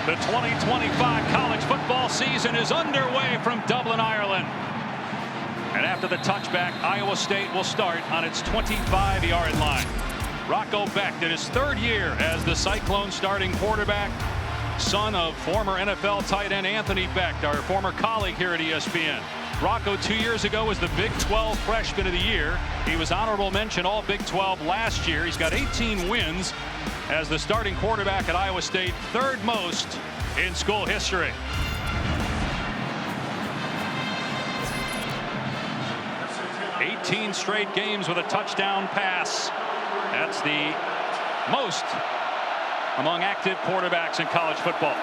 The 2025 college football season is underway from Dublin, Ireland. And after the touchback, Iowa State will start on its 25-yard line. Rocco Becht in his third year as the Cyclones starting quarterback, son of former NFL tight end Anthony Becht, our former colleague here at ESPN. Rocco 2 years ago was the Big 12 Freshman of the Year. He was honorable mention all Big 12 last year. He's got 18 wins as the starting quarterback at Iowa State, third most in school history. Straight games with a touchdown pass. That's the most among active quarterbacks in college football.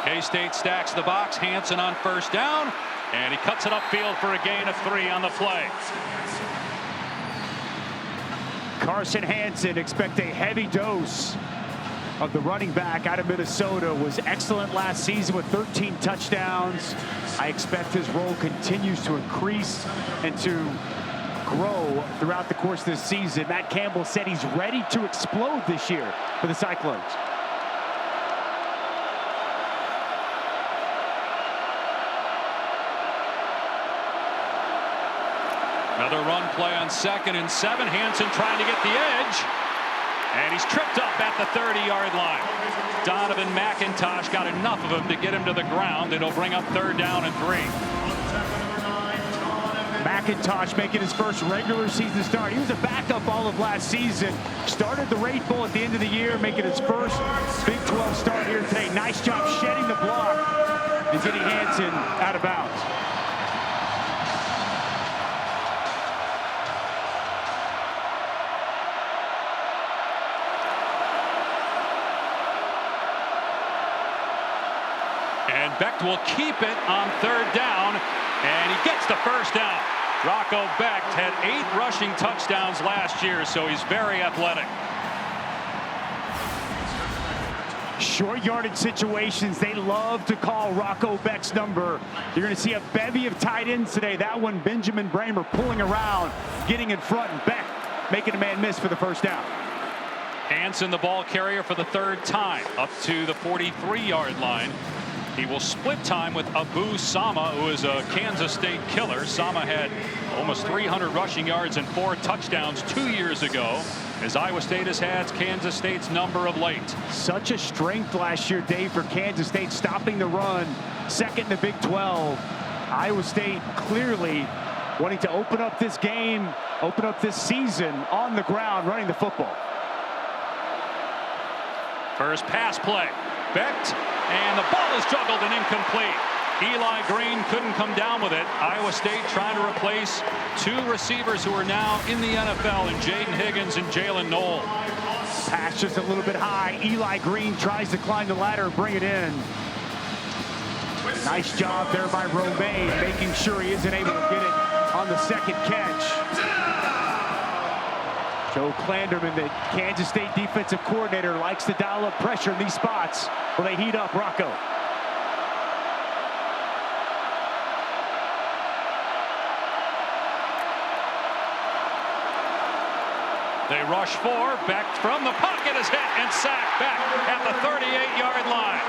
K-State stacks the box. Hansen on first down, and he cuts it upfield for a gain of 3 on the play. Carson Hansen, expect a heavy dose of the running back out of Minnesota. Was excellent last season with 13 touchdowns. I expect his role continues to increase and to grow throughout the course of this season. Matt Campbell said he's ready to explode this year for the Cyclones. Another run play on 2nd and 7. Hansen trying to get the edge. And he's tripped up at the 30-yard line. Donovan McIntosh got enough of him to get him to the ground. It'll bring up 3rd down and 3. McIntosh making his first regular season start. He was a backup all of last season. Started the Rate Bowl at the end of the year, making his first Big 12 start here today. Nice job shedding the block and getting Hansen out of bounds. And Becht will keep it on 3rd down, and he gets the first down. Rocco Becht had 8 rushing touchdowns last year, so he's very athletic. Short yardage situations, they love to call Rocco Becht's number. You're going to see a bevy of tight ends today. That one, Benjamin Bramer pulling around, getting in front, and Becht making a man miss for the first down. Hansen, the ball carrier for the 3rd time, up to the 43-yard line. He will split time with Abu Sama, who is a Kansas State killer. Sama had almost 300 rushing yards and 4 touchdowns 2 years ago, as Iowa State has had Kansas State's number of late. Such a strength last year, Dave, for Kansas State, stopping the run, 2nd in the Big 12. Iowa State clearly wanting to open up this game, open up this season on the ground, running the football. First pass play. Becht, and the ball is juggled and incomplete. Eli Green couldn't come down with it. Iowa State trying to replace 2 receivers who are now in the NFL, in Jaden Higgins and Jalen Knoll. Pass just a little bit high. Eli Green tries to climb the ladder and bring it in. Nice job there by Romaine, making sure he isn't able to get it on the 2nd catch. Joe Klanderman, the Kansas State defensive coordinator, likes to dial up pressure in these spots where they heat up Rocco. They rush 4. Becht from the pocket is hit and sacked back at the 38-yard line.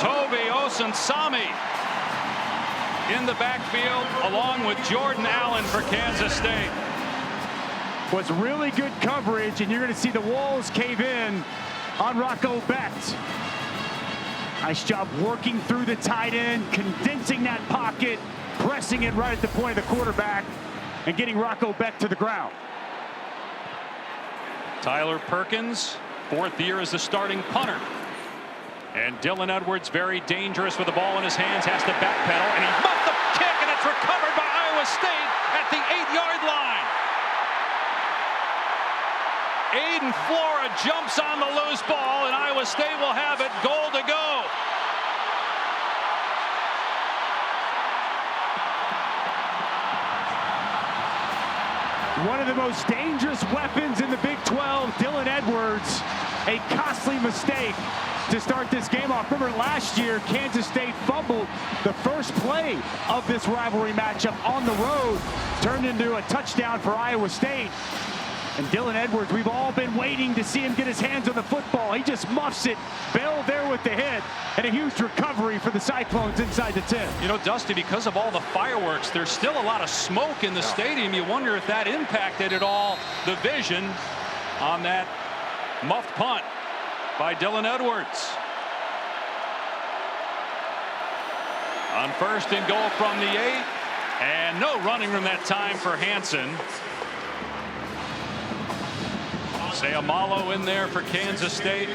Toby Osunsami in the backfield along with Jordan Allen for Kansas State. Was really good coverage, and you're going to see the walls cave in on Rocco Becht. Nice job working through the tight end, condensing that pocket, pressing it right at the point of the quarterback, and getting Rocco Becht to the ground. Tyler Perkins, 4th year as the starting punter. And Dylan Edwards, very dangerous with the ball in his hands, has to backpedal, and he muffed the kick, and it's recovered by Iowa State at the 8-yard line. Aiden Flora jumps on the loose ball, and Iowa State will have it, goal to go. One of the most dangerous weapons in the Big 12, Dylan Edwards, a costly mistake to start this game off. Remember last year, Kansas State fumbled the first play of this rivalry matchup on the road, turned into a touchdown for Iowa State. And Dylan Edwards, we've all been waiting waiting to see him get his hands on the football. He just muffs it. Bell there with the hit, and a huge recovery for the Cyclones inside the 10. You know, Dusty, because of all the fireworks, there's still a lot of smoke in the stadium. You wonder if that impacted at all the vision on that muffed punt by Dylan Edwards. On 1st and goal from the 8, and no running room that time for Hansen. Sayamalo in there for Kansas State.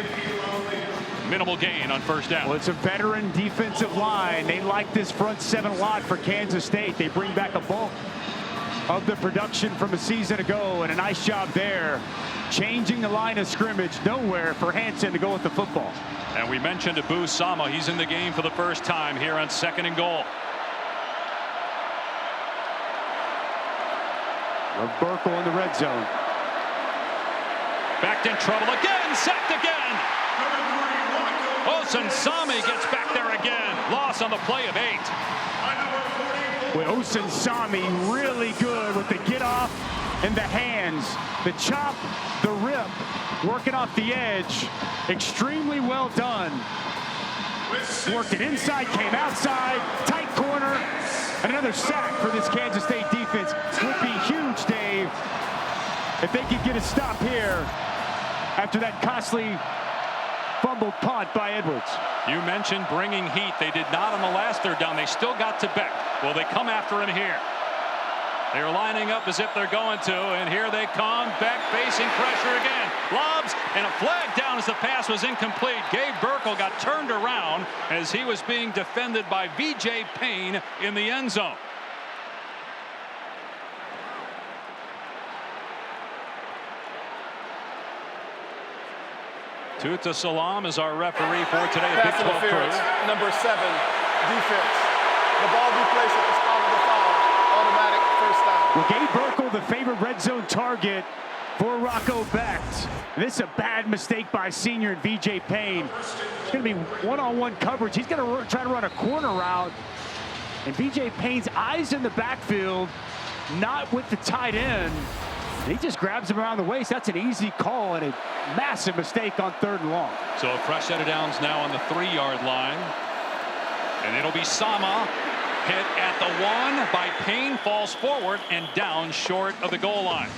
Minimal gain on 1st down. Well, it's a veteran defensive line. They like this front 7 a lot for Kansas State. They bring back a bulk of the production from a season ago, and a nice job there changing the line of scrimmage. Nowhere for Hansen to go with the football. And we mentioned Abu Sama. He's in the game for the first time here on 2nd and goal. Burkle in the red zone. Backed in trouble again, sacked again. Osen Sami gets back there again. Loss on the play of 8. Well, Osen Sami really good with the get off and the hands, the chop, the rip, working off the edge. Extremely well done. Worked it inside, came outside, tight corner, and another sack for this Kansas State defense. Would be huge, Dave, if they could get a stop here after that costly fumbled punt by Edwards. You mentioned bringing heat. They did not on the last 3rd down. They still got to Becht. Will they come after him here? They're lining up as if they're going to, and here they come. Becht facing pressure again. Lobs, and a flag down as the pass was incomplete. Gabe Burkle got turned around as he was being defended by V.J. Payne in the end zone. Tuta Salam is our referee for today. Pass interference, number 7, defense. The ball be placed at the spot of the foul. Automatic first down. Well, Gabe Burkle, the favorite red zone target for Rocco Becht. This is a bad mistake by senior and V.J. Payne. It's going to be one-on-one coverage. He's going to try to run a corner route. And V.J. Payne's eyes in the backfield, not with the tight end. He just grabs him around the waist. That's an easy call and a massive mistake on 3rd and long. So a fresh set of downs now on the 3-yard line. And it'll be Sama. Hit at the 1 by Payne, falls forward and down short of the goal line.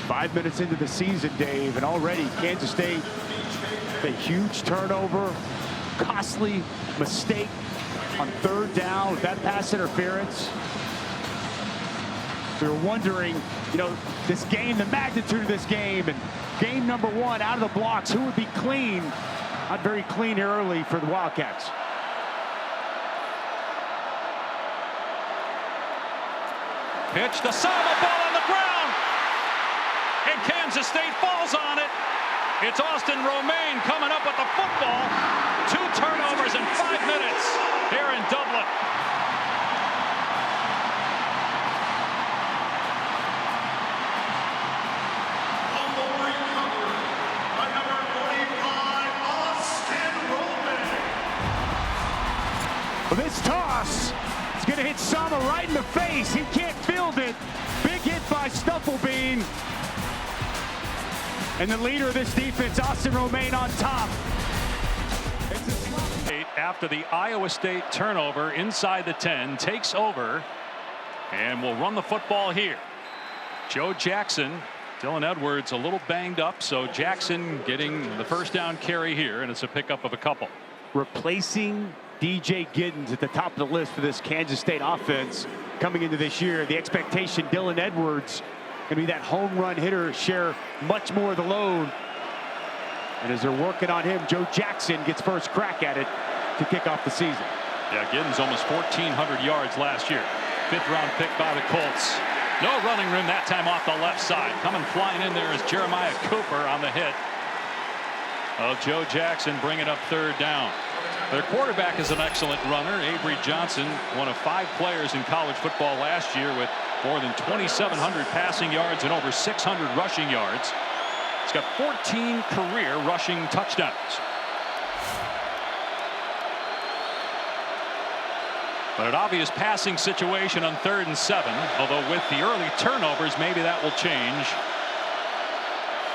5 minutes into the season, Dave, and already Kansas State, a huge turnover, costly mistake on 3rd down with that pass interference. We were wondering, you know, this game, the magnitude of this game, and game number 1 out of the blocks, who would be clean? Not very clean here early for the Wildcats. Pitch to Sama, ball on the ground, and Kansas State falls on it. It's Austin Romaine coming up with the football. 2 turnovers in 5 minutes here in Dublin. Well, this toss is going to hit Sama right in the face. He can't field it. Big hit by Stufflebean. And the leader of this defense, Austin Romaine, on top. After the Iowa State turnover inside the 10, takes over and will run the football here. Joe Jackson, Dylan Edwards a little banged up, so Jackson getting the 1st down carry here, and it's a pickup of a couple. Replacing DJ Giddens at the top of the list for this Kansas State offense coming into this year. The expectation, Dylan Edwards going to be that home run hitter, share much more of the load. And as they're working on him, Joe Jackson gets first crack at it to kick off the season. Yeah, Giddens almost 1,400 yards last year. 5th round pick by the Colts. No running room that time off the left side. Coming flying in there is Jeremiah Cooper on the hit of Joe Jackson, bringing up 3rd down. Their quarterback is an excellent runner. Avery Johnson, one of 5 players in college football last year with more than 2,700 passing yards and over 600 rushing yards. He's got 14 career rushing touchdowns. But an obvious passing situation on 3rd and 7, although with the early turnovers, maybe that will change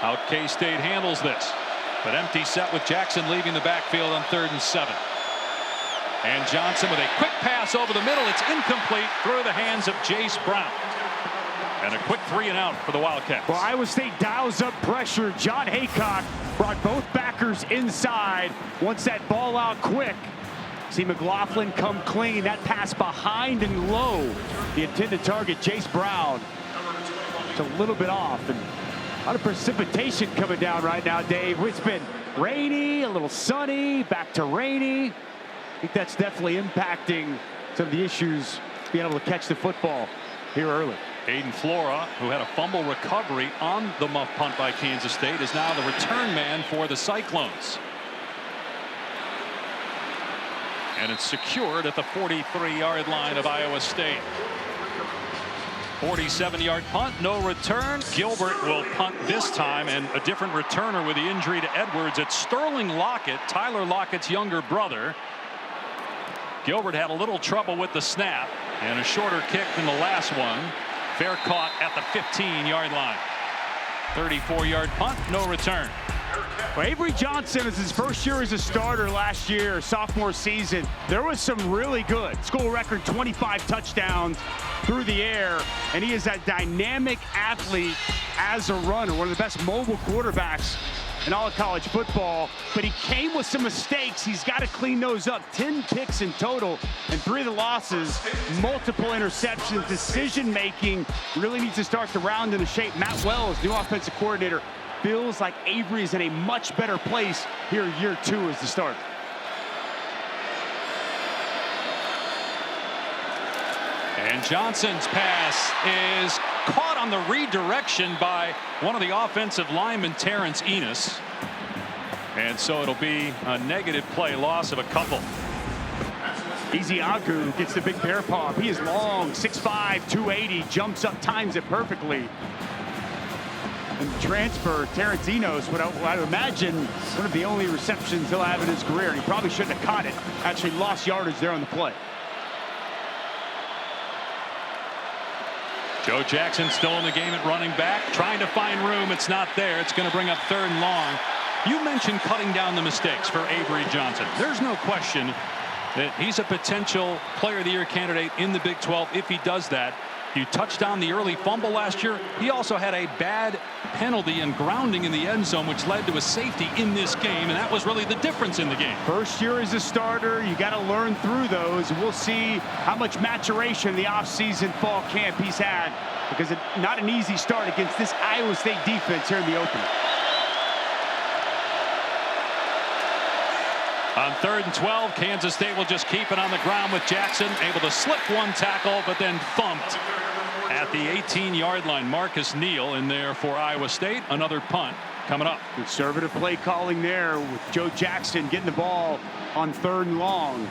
How K-State handles this. But empty set with Jackson leaving the backfield on 3rd and 7. And Johnson with a quick pass over the middle. It's incomplete through the hands of Jace Brown. And a quick 3 and out for the Wildcats. Well, Iowa State dials up pressure. John Haycock brought both backers inside. Wants that ball out quick. See McLaughlin come clean. That pass behind and low. The intended target, Jace Brown. It's a little bit off. And a lot of precipitation coming down right now, Dave. It's been rainy, a little sunny, back to rainy. I think that's definitely impacting some of the issues being able to catch the football here early. Aiden Flora, who had a fumble recovery on the muff punt by Kansas State, is now the return man for the Cyclones. And it's secured at the 43-yard line of Iowa State. 47-yard punt, no return. Gilbert will punt this time, and a different returner with the injury to Edwards. It's Sterling Lockett, Tyler Lockett's younger brother. Gilbert had a little trouble with the snap, and a shorter kick than the last one. Fair caught at the 15-yard line. 34-yard punt, no return. Well, Avery Johnson is his first year as a starter last year, sophomore season. There was some really good school record 25 touchdowns through the air, and he is a dynamic athlete as a runner, one of the best mobile quarterbacks in all of college football. But he came with some mistakes. He's got to clean those up. 10 picks in total, and 3 of the losses, multiple interceptions. Decision making really needs to start the round into shape. Matt Wells, new offensive coordinator, feels like Avery is in a much better place here in year 2 as the starter. And Johnson's pass is caught on the redirection by one of the offensive linemen, Terrence Enos. And so it'll be a negative play, loss of a couple. Ezeagu gets the big bear paw. He is long, 6'5", 280, jumps up, times it perfectly. And the transfer, Terrence Enos, what I would imagine one of the only receptions he'll have in his career. And he probably shouldn't have caught it. Actually lost yardage there on the play. Joe Jackson still in the game at running back, trying to find room. It's not there. It's going to bring up 3rd and long. You mentioned cutting down the mistakes for Avery Johnson. There's no question that he's a potential player of the year candidate in the Big 12 if he does that. You touched on the early fumble last year. He also had a bad penalty and grounding in the end zone, which led to a safety in this game, and that was really the difference in the game. First year as a starter, you got to learn through those. We'll see how much maturation in the offseason fall camp he's had, because it's not an easy start against this Iowa State defense here in the opener. On 3rd and 12, Kansas State will just keep it on the ground with Jackson, able to slip one tackle, but then thumped at the 18-yard line. Marcus Neal in there for Iowa State. Another punt coming up. Conservative play calling there with Joe Jackson getting the ball on 3rd and long.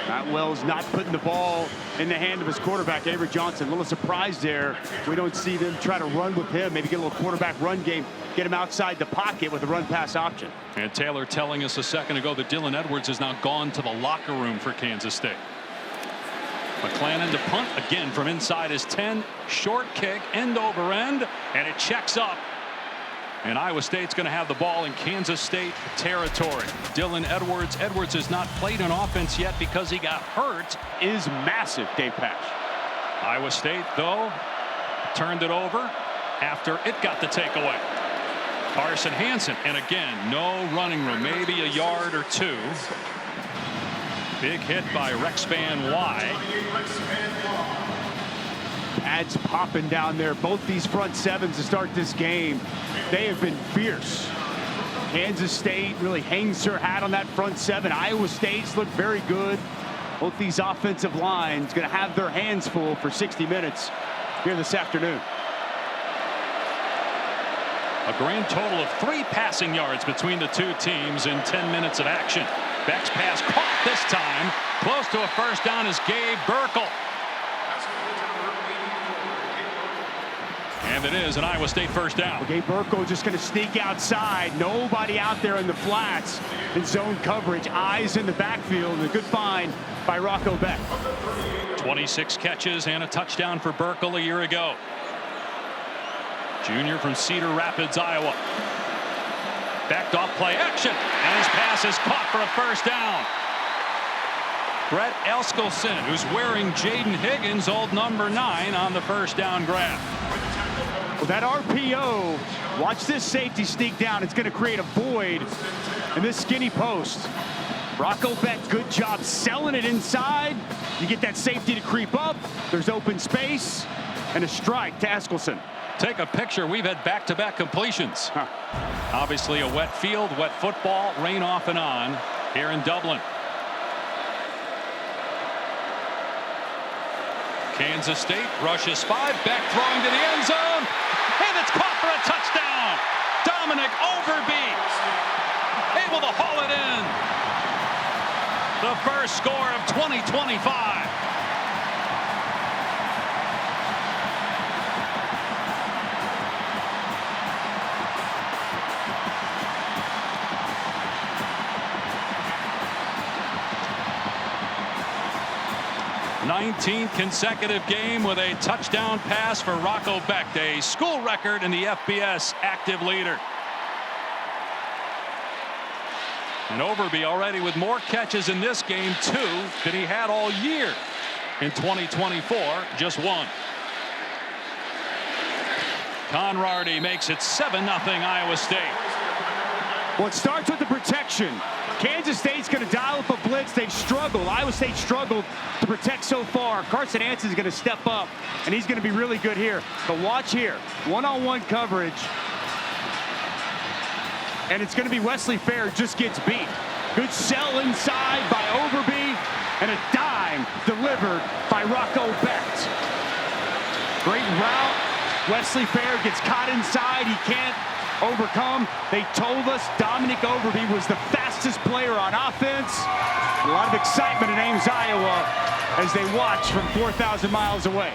Matt Wells not putting the ball in the hand of his quarterback, Avery Johnson. A little surprised there. We don't see them try to run with him, maybe get a little quarterback run game, get him outside the pocket with a run pass option. And Taylor telling us a second ago that Dylan Edwards has now gone to the locker room for Kansas State. McClannon to punt again from inside his 10. Short kick, end over end, and it checks up. And Iowa State's going to have the ball in Kansas State territory. Dylan Edwards. Edwards has not played on offense yet because he got hurt. Is massive, Dave Pasch. Iowa State, though, turned it over after it got the takeaway. Carson Hansen, and again, no running room, maybe a yard or 2. Big hit by Rexvan Y. Pads popping down there. Both these front sevens to start this game, they have been fierce. Kansas State really hangs her hat on that front seven. Iowa State's look very good. Both these offensive lines going to have their hands full for 60 minutes here this afternoon. A grand total of 3 passing yards between the two teams in 10 minutes of action. Becht's pass caught this time. Close to a first down is Gabe Burkle. And it is an Iowa State first down. Gabe Burkle just going to sneak outside. Nobody out there in the flats in zone coverage. Eyes in the backfield. And a good find by Rocco Becht. 26 catches and a touchdown for Burkle a year ago. Junior from Cedar Rapids, Iowa. Backed off play action, and his pass is caught for a first down. Brett Eskelson, who's wearing Jaden Higgins' old number 9 on the first down grab. Well, that RPO, watch this safety sneak down. It's going to create a void in this skinny post. Rocco Becht, good job selling it inside. You get that safety to creep up. There's open space and a strike to Eskelson. Take a picture. We've had back-to-back completions. Obviously a wet field, wet football, rain off and on here in Dublin. Kansas State rushes 5, back throwing to the end zone, and it's caught for a touchdown. Dominic Overby able to haul it in. The first score of 2025. Nineteenth consecutive game with a touchdown pass for Rocco Becht, a school record in the FBS active leader. And Overby already with more catches in this game, 2, than he had all year in 2024, just 1. Conrady makes it 7-0 Iowa State. Well, it starts with the protection. Kansas State's going to dial up a blitz. They've struggled. Iowa State struggled to protect so far. Carson Hansen is going to step up, and he's going to be really good here. But watch here. One-on-one coverage. And it's going to be Wesley Fair just gets beat. Good sell inside by Overby, and a dime delivered by Rocco Becht. Great route. Wesley Fair gets caught inside. He can't overcome. They told us Dominic Overby was the fastest player on offense. A lot of excitement in Ames, Iowa, as they watch from 4,000 miles away.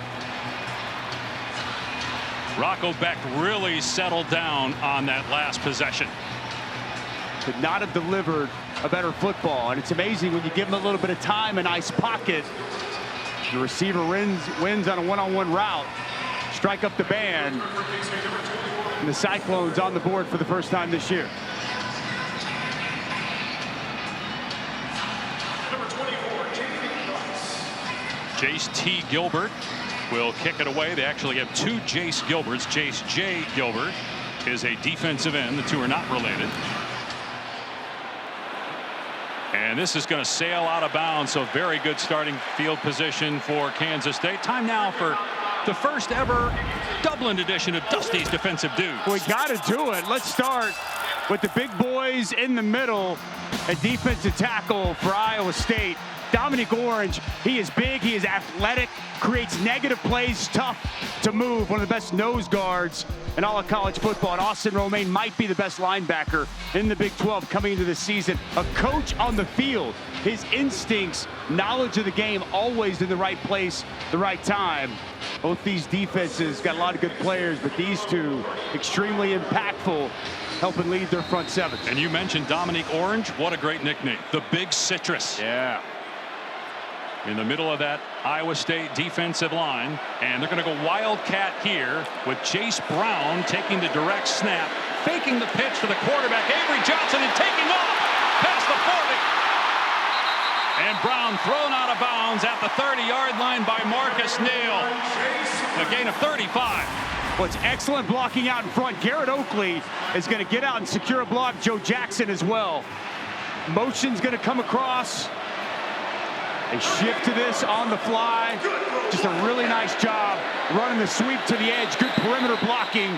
Rocco Becht really settled down on that last possession. Could not have delivered a better football, and it's amazing when you give him a little bit of time, a nice pocket. The receiver wins on a one-on-one route. Strike up the band. And the Cyclones on the board for the first time this year. Jace T. Gilbert will kick it away. They actually have 2 Jace Gilberts. Jace J. Gilbert is a defensive end. The 2 are not related. And this is going to sail out of bounds. So very good starting field position for Kansas State. Time now for the first ever Dublin edition of Dusty's Defensive Dudes. We got to do it. Let's start with the big boys in the middle. A defensive tackle for Iowa State. Dominic Orange, he is big, he is athletic, creates negative plays, tough to move, one of the best nose guards in all of college football. And Austin Romaine might be the best linebacker in the Big 12 coming into this season. A coach on the field, his instincts, knowledge of the game, always in the right place, the right time. Both these defenses got a lot of good players, but these 2 extremely impactful, helping lead their front 7. And you mentioned Dominic Orange. What a great nickname. The Big Citrus. Yeah. In the middle of that Iowa State defensive line. And they're going to go Wildcat here with Chase Brown taking the direct snap, faking the pitch to the quarterback, Avery Johnson, and taking off past the 40. And Brown thrown out of bounds at the 30-yard line by Marcus Neal. A gain of 35. Well, it's excellent blocking out in front. Garrett Oakley is going to get out and secure a block. Joe Jackson as well. Motion's going to come across. They shift to this on the fly. Just a really nice job running the sweep to the edge. Good perimeter blocking.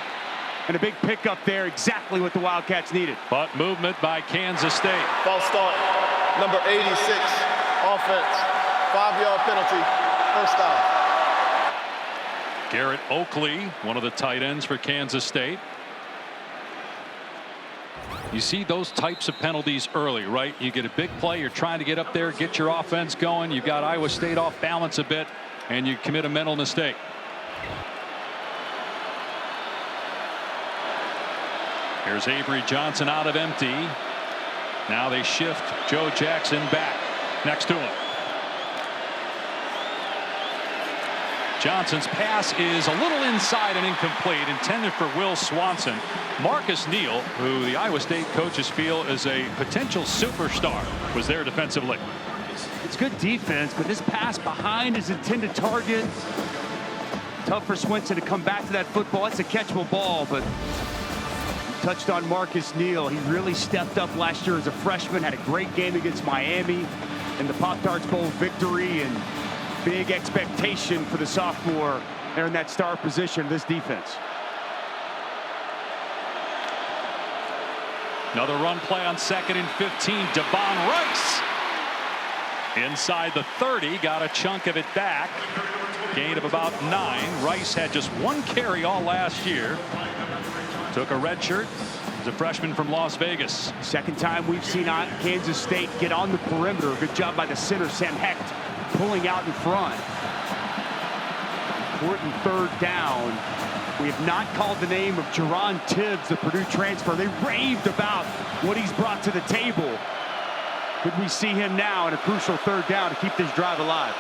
And a big pickup there. Exactly what the Wildcats needed. But movement by Kansas State. False start. Number 86. Offense. 5-yard penalty. First down. Garrett Oakley, one of the tight ends for Kansas State. You see those types of penalties early, right? You get a big play, you're trying to get up there, get your offense going. You've got Iowa State off balance a bit, and you commit a mental mistake. Here's Avery Johnson out of empty. Now they shift Joe Jackson back next to him. Johnson's pass is a little inside and incomplete, intended for Will Swanson. Marcus Neal, who the Iowa State coaches feel is a potential superstar, was there defensively. It's good defense, but this pass behind his intended target. Tough for Swenson to come back to that football. It's a catchable ball, but touched on Marcus Neal. He really stepped up last year as a freshman, had a great game against Miami in the Pop-Tarts Bowl victory, and big expectation for the sophomore there in that star position of this defense. Another run play on 2nd and 15. Devon Rice inside the 30, got a chunk of it back. Gain of about 9. Rice had just 1 carry all last year. Took a red shirt. He's a freshman from Las Vegas. Second time we've seen Kansas State get on the perimeter. Good job by the center, Sam Hecht, pulling out in front. Important 3rd down. We have not called the name of Jerron Tibbs, the Purdue transfer. They raved about what he's brought to the table. Could we see him now in a crucial 3rd down to keep this drive alive?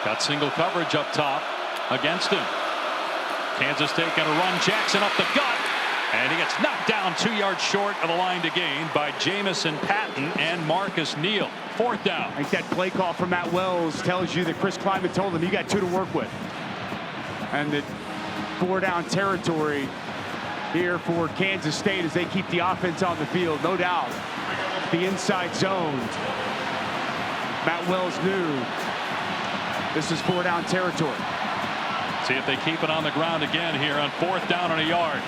Got single coverage up top against him. Kansas State going to run Jackson up the gut, and he gets knocked down 2 yards short of the line to gain by Jamison Patton and Marcus Neal. 4th down. I think that play call from Matt Wells tells you that Chris Kleiman told him you got 2 to work with, and that 4-down territory here for Kansas State as they keep the offense on the field. No doubt the inside zone. Matt Wells knew this is 4-down territory. See if they keep it on the ground again here on 4th down and a yard.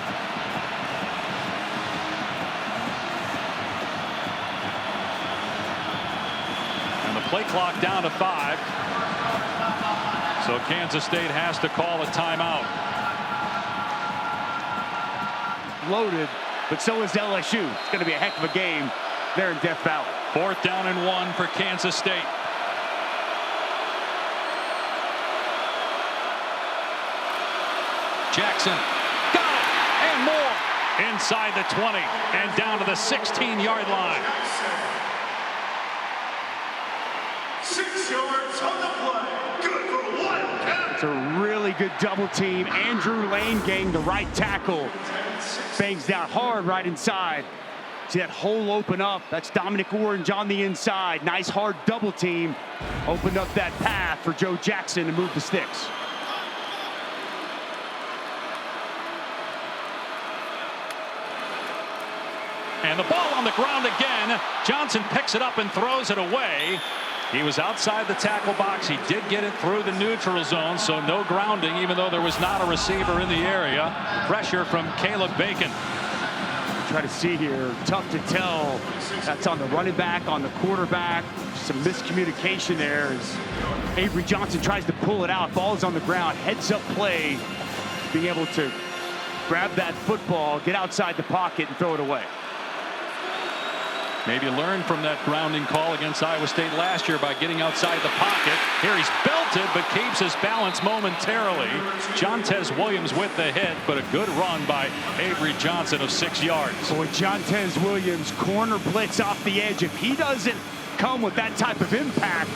And the play clock down to 5. So Kansas State has to call a timeout. Loaded, but so is LSU. It's going to be a heck of a game there in Death Valley. 4th down and 1 for Kansas State. Jackson got it and more inside the 20 and down to the 16-yard line. 6 yards on the play. Good for Wildcats. It's a really good double team. Andrew Lane getting the right tackle. Bangs down hard right inside. See that hole open up. That's Dominic Orange on the inside. Nice hard double team. Opened up that path for Joe Jackson to move the sticks. And the ball on the ground again. Johnson picks it up and throws it away. He was outside the tackle box. He did get it through the neutral zone, so no grounding, even though there was not a receiver in the area. Pressure from Caleb Bacon. Try to see here. Tough to tell. That's on the running back, on the quarterback. Some miscommunication there as Avery Johnson tries to pull it out. Ball's on the ground. Heads up play. Being able to grab that football, get outside the pocket, and throw it away. Maybe learn from that grounding call against Iowa State last year by getting outside the pocket. Here he's belted, but keeps his balance momentarily. Jontez Williams with the hit, but a good run by Avery Johnson of 6 yards. Boy, Jontez Williams, corner blitz off the edge. If he doesn't come with that type of impact,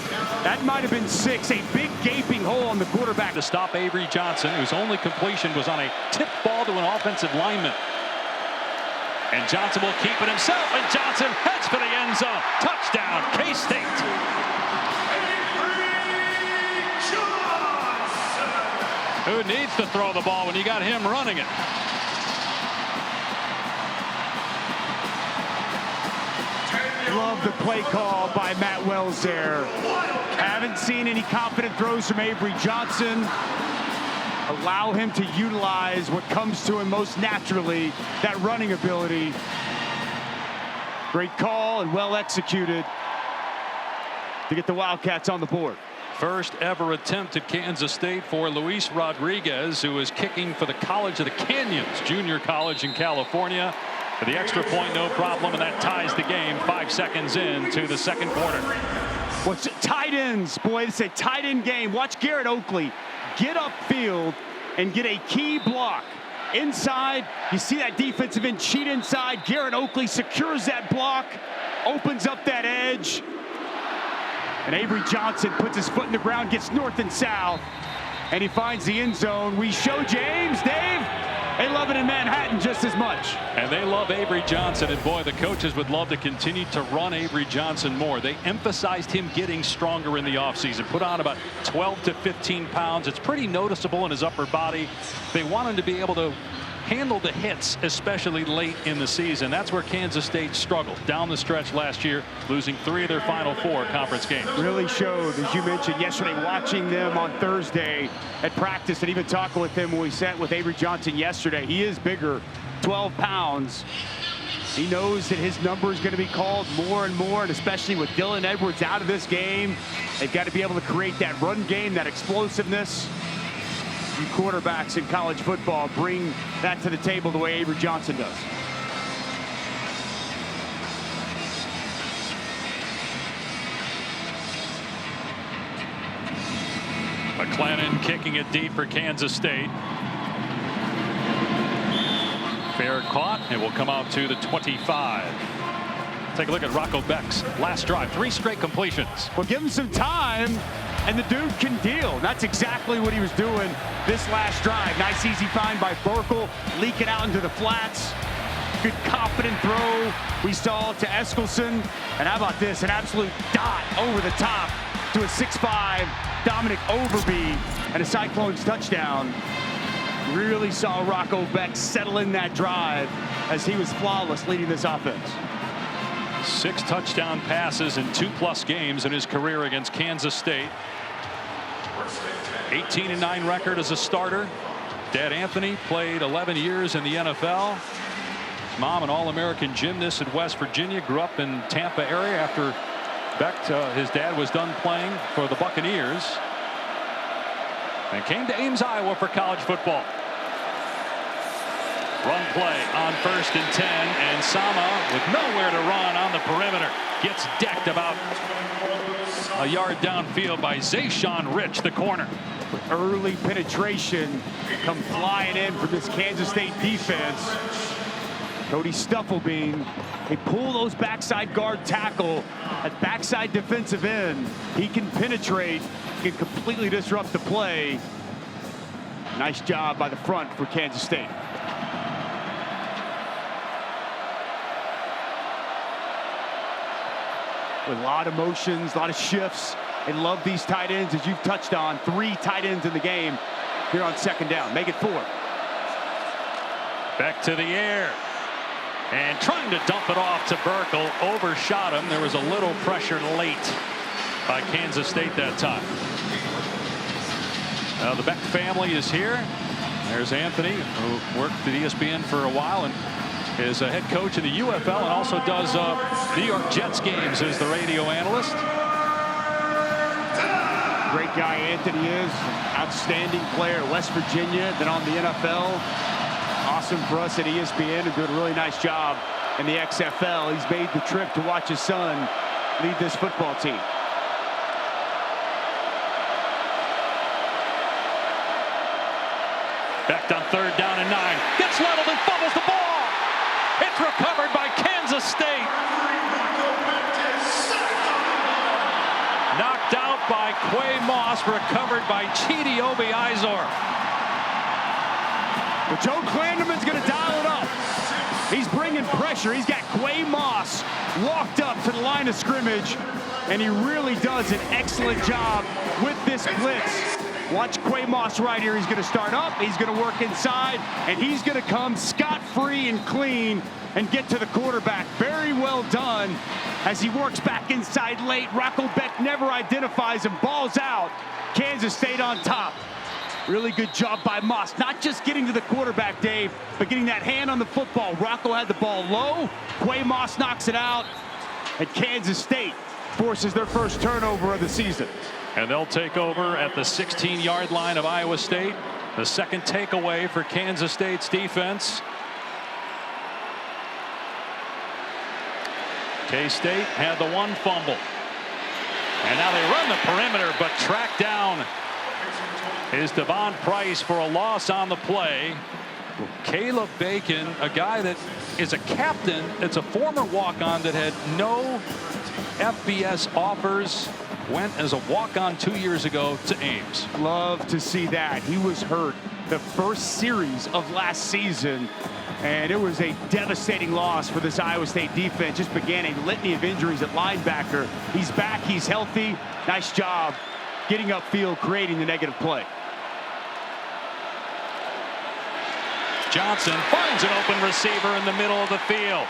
that might have been 6. A big gaping hole on the quarterback. To stop Avery Johnson, whose only completion was on a tipped ball to an offensive lineman. And Johnson will keep it himself, and Johnson heads for the end zone. Touchdown, K-State. Who needs to throw the ball when you got him running it? Love the play call by Matt Wells there. Haven't seen any confident throws from Avery Johnson. Allow him to utilize what comes to him most naturally, that running ability. Great call and well executed to get the Wildcats on the board. First ever attempt at Kansas State for Luis Rodriguez, who is kicking for the College of the Canyons, junior college in California. For the extra point, no problem, and that ties the game 5 seconds into the second quarter. What's tight ends? Boy, it's a tight end game. Watch Garrett Oakley get upfield and get a key block. Inside, you see that defensive end cheat inside. Garrett Oakley secures that block, opens up that edge. And Avery Johnson puts his foot in the ground, gets north and south, and he finds the end zone. We show James, Dave, they love it in Manhattan just as much. And they love Avery Johnson, and boy, the coaches would love to continue to run Avery Johnson more. They emphasized him getting stronger in the offseason, put on about 12 to 15 pounds. It's pretty noticeable in his upper body. They want him to be able to handle the hits, especially late in the season. That's where Kansas State struggled down the stretch last year, losing 3 of their final 4 conference games. Really showed, as you mentioned yesterday, watching them on Thursday at practice and even talking with him when we sat with Avery Johnson yesterday. He is bigger, 12 pounds. He knows that his number is going to be called more and more, and especially with Dylan Edwards out of this game, they've got to be able to create that run game, that explosiveness. You quarterbacks in college football bring that to the table the way Avery Johnson does. McClellan kicking it deep for Kansas State. Fair caught, and will come out to the 25. Take a look at Rocco Becht's last drive. 3 straight completions. Well, give him some time, and the dude can deal. That's exactly what he was doing this last drive. Nice easy find by Burkle, leaking out into the flats. Good confident throw we saw to Eskelson. And how about this? An absolute dot over the top to a 6'5" Dominic Overby and a Cyclones touchdown. Really saw Rocco Becht settle in that drive as he was flawless leading this offense. 6 touchdown passes in 2+ games in his career against Kansas State. 18-9 record as a starter. Dad Anthony played 11 years in the NFL. Mom, an All-American gymnast in West Virginia, grew up in Tampa area after Becht, his dad, was done playing for the Buccaneers, and came to Ames, Iowa for college football. Run play on 1st and 10, and Sama, with nowhere to run on the perimeter, gets decked about a yard downfield by Zayshawn Rich, the corner. Early penetration come flying in from this Kansas State defense. Cody Stufflebean, they pull those backside guard tackle at backside defensive end. He can penetrate, he can completely disrupt the play. Nice job by the front for Kansas State. With a lot of motions, a lot of shifts. They love these tight ends, as you've touched on. 3 tight ends in the game here on 2nd down. Make it 4. Back to the air. And trying to dump it off to Burkle. Overshot him. There was a little pressure late by Kansas State that time. The Becht family is here. There's Anthony, who worked at ESPN for a while and is a head coach in the UFL and also does New York Jets games as the radio analyst. Great guy Anthony is. Outstanding player at West Virginia, then on the NFL. Awesome for us at ESPN and doing a really nice job in the XFL. He's made the trip to watch his son lead this football team. Becht on 3rd down and 9. Gets leveled and fumbles the ball. It's recovered by Kansas State. Knocked out by Quay Moss, recovered by Chidi Obi-Izor. But Joe Klanderman's going to dial it up. He's bringing pressure. He's got Quay Moss walked up to the line of scrimmage, and he really does an excellent job with this blitz. Watch Quay Moss right here. He's going to start up. He's going to work inside, and he's going to come scot-free and clean and get to the quarterback. Very well done as he works back inside late. Rocco Becht never identifies him. Ball's out. Kansas State on top. Really good job by Moss. Not just getting to the quarterback, Dave, but getting that hand on the football. Rocco had the ball low. Quay Moss knocks it out. And Kansas State forces their first turnover of the season. And they'll take over at the 16-yard line of Iowa State. The second takeaway for Kansas State's defense. K-State had the 1 fumble. And now they run the perimeter, but tracked down is Devon Price for a loss on the play. Caleb Bacon, a guy that is a captain. It's a former walk-on that had no FBS offers went as a walk-on 2 years ago to Ames. Love to see that. He was hurt the first series of last season, and it was a devastating loss for this Iowa State defense. Just began a litany of injuries at linebacker. He's back, he's healthy. Nice job getting upfield, creating the negative play. Johnson finds an open receiver in the middle of the field.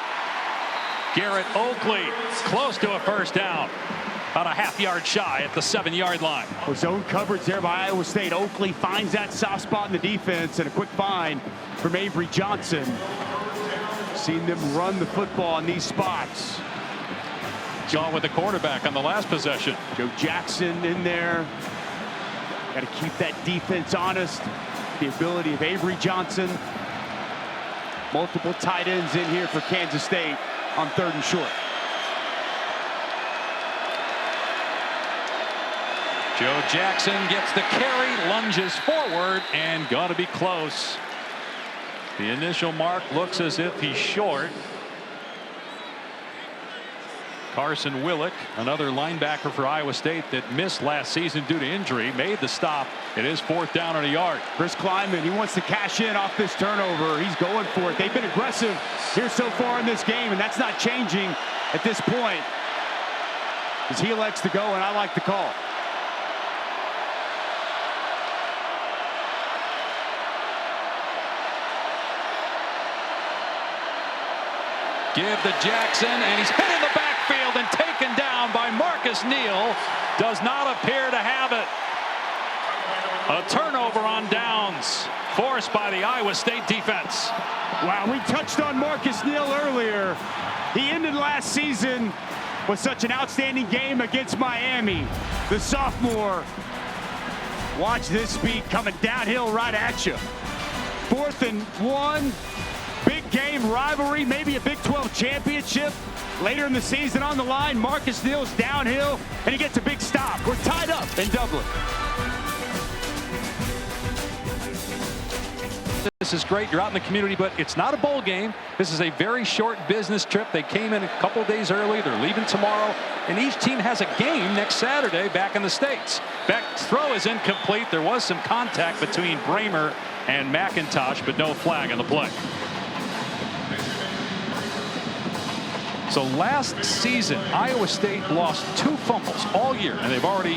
Garrett Oakley close to a first down. About a half-yard shy at the 7-yard line. Well, zone coverage there by Iowa State. Oakley finds that soft spot in the defense, and a quick find from Avery Johnson. Seen them run the football in these spots. Saw with the quarterback on the last possession. Joe Jackson in there. Got to keep that defense honest. The ability of Avery Johnson. Multiple tight ends in here for Kansas State on 3rd and short. Joe Jackson gets the carry, lunges forward, and going to be close. The initial mark looks as if he's short. Carson Willick, another linebacker for Iowa State that missed last season due to injury, made the stop. It is 4th down and a yard. Chris Kleiman, he wants to cash in off this turnover. He's going for it. They've been aggressive here so far in this game, and that's not changing at this point, as he elects to go, and I like the call. Give to Jackson, and he's hit in the backfield and taken down by Marcus Neal. Does not appear to have it. A turnover on downs forced by the Iowa State defense. Wow, we touched on Marcus Neal earlier. He ended last season with such an outstanding game against Miami. The sophomore. Watch this speed coming downhill right at you. 4th and 1. Big game rivalry, maybe a Big 12 championship later in the season on the line. Marcus Neal's downhill, and he gets a big stop. We're tied up in Dublin. This is great. You're out in the community, but it's not a bowl game. This is a very short business trip. They came in a couple days early. They're leaving tomorrow, and each team has a game next Saturday back in the States. Becht's throw is incomplete. There was some contact between Bramer and McIntosh, but no flag on the play. So last season, Iowa State lost 2 fumbles all year, and they've already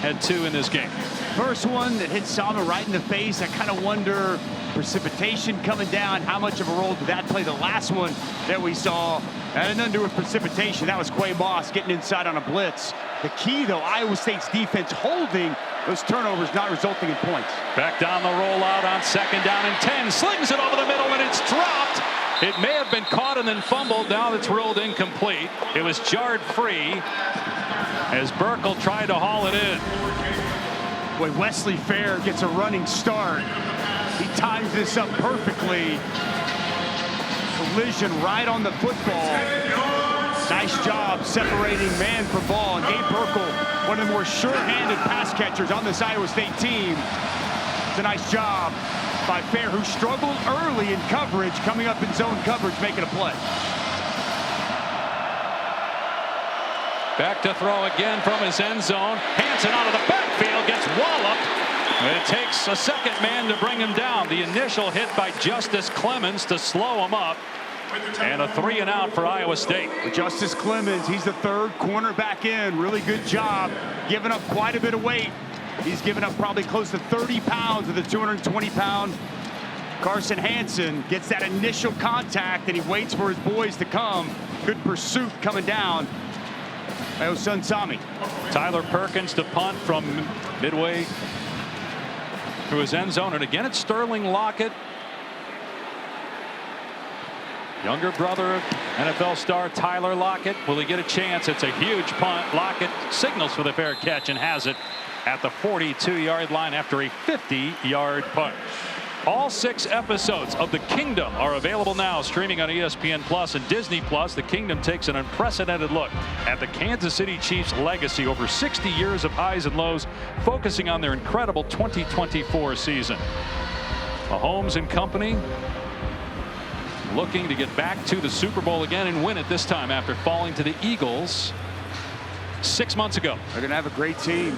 had 2 in this game. First one that hit Sama right in the face. I kind of wonder, precipitation coming down, how much of a role did that play? The last one that we saw, that had nothing to do with precipitation. That was Quay Moss getting inside on a blitz. The key, though, Iowa State's defense holding those turnovers, not resulting in points. Back down the rollout on 2nd down and 10. Slings it over the middle, and it's dropped. It may have been caught and then fumbled. Now it's ruled incomplete. It was jarred free as Burkle tried to haul it in. Boy, Wesley Fair gets a running start. He times this up perfectly. Collision right on the football. Nice job separating man from ball. And Gabe Burkle, one of the more sure-handed pass catchers on this Iowa State team. It's a nice job by Fair, who struggled early in coverage, coming up in zone coverage, making a play. Back to throw again from his end zone. Hansen out of the backfield, gets walloped. And it takes a second man to bring him down. The initial hit by Justice Clemens to slow him up. And a 3 and out for Iowa State. Justice Clemens, he's the 3rd cornerback in. Really good job, giving up quite a bit of weight. He's given up probably close to 30 pounds with a 220-pound Carson Hansen. Gets that initial contact, and he waits for his boys to come. Good pursuit coming down by Osun Sami. Tyler Perkins to punt from midway to his end zone. And again, it's Sterling Lockett. Younger brother of NFL star Tyler Lockett. Will he get a chance? It's a huge punt. Lockett signals for the fair catch and has it at the 42-yard line after a 50-yard punt. All 6 episodes of The Kingdom are available now, streaming on ESPN Plus and Disney Plus. The Kingdom takes an unprecedented look at the Kansas City Chiefs' legacy over 60 years of highs and lows, focusing on their incredible 2024 season. Mahomes and company looking to get back to the Super Bowl again and win it this time after falling to the Eagles 6 months ago. They're going to have a great team.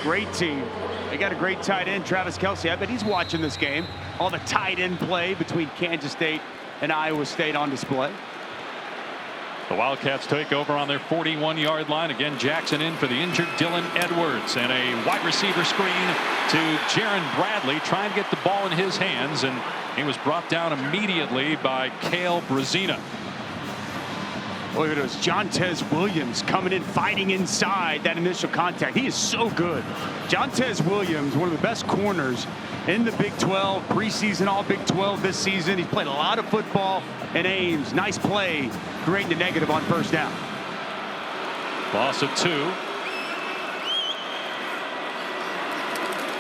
Great team. They got a great tight end, Travis Kelce. I bet he's watching this game. All the tight end play between Kansas State and Iowa State on display. The Wildcats take over on their 41-yard line. Again, Jackson in for the injured Dylan Edwards, and a wide receiver screen to Jaron Bradley, trying to get the ball in his hands, and he was brought down immediately by Cale Brazina. Look at those. Jontez Williams coming in, fighting inside that initial contact. He is so good. Jontez Williams, one of the best corners in the Big 12, preseason all Big 12 this season. He's played a lot of football in Ames. Nice play, creating the negative on first down. Loss of 2.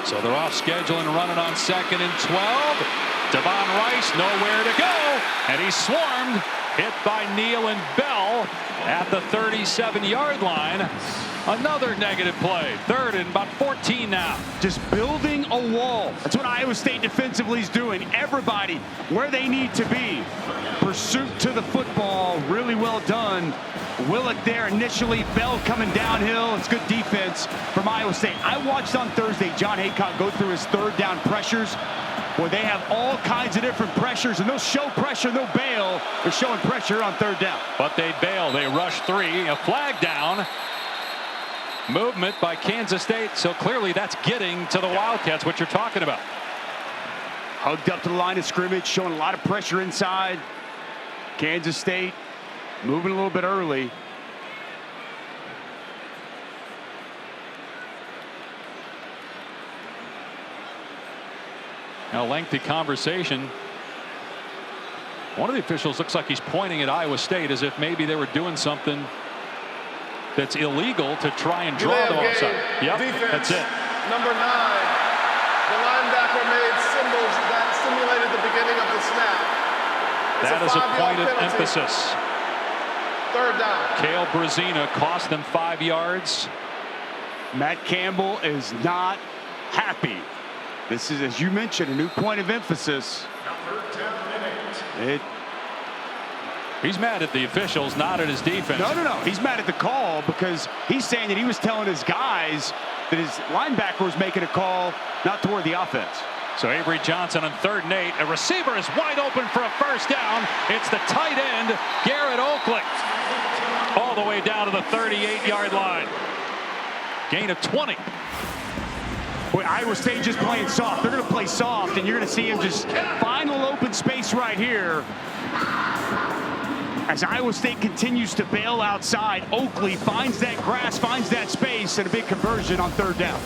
So they're off schedule and running on 2nd and 12. Devon Rice nowhere to go, and he's swarmed, hit by Neal and Bell at the 37-yard line. Another negative play. 3rd and about 14 now. Just building a wall. That's what Iowa State defensively is doing. Everybody where they need to be. Pursuit to the football, really well done. Willett there initially, Bell coming downhill. It's good defense from Iowa State. I watched on Thursday John Haycock go through his 3rd down pressures, where they have all kinds of different pressures, and they'll show pressure, they'll bail. They're showing pressure on 3rd down. But they bail. They rush 3. A flag down. Movement by Kansas State. So clearly that's getting to the Wildcats, what you're talking about. Hugged up to the line of scrimmage, showing a lot of pressure inside. Kansas State moving a little bit early. Now, lengthy conversation. One of the officials looks like he's pointing at Iowa State as if maybe they were doing something that's illegal to try and draw them offside. Yep, defense, that's it. Number 9. The linebacker made symbols that simulated the beginning of the snap. That is a point of emphasis. 3rd down. Cale Brazina cost them 5 yards. Matt Campbell is not happy. This is, as you mentioned, a new point of emphasis. He's mad at the officials, not at his defense. No. He's mad at the call because he's saying that he was telling his guys that his linebacker was making a call not toward the offense. So Avery Johnson on 3rd and 8. A receiver is wide open for a first down. It's the tight end, Garrett Oakley. All the way down to the 38-yard line. Gain of 20. Boy, Iowa State just playing soft. They're going to play soft, and you're going to see him just find a little open space right here. As Iowa State continues to bail outside, Oakley finds that grass, finds that space, and a big conversion on 3rd down.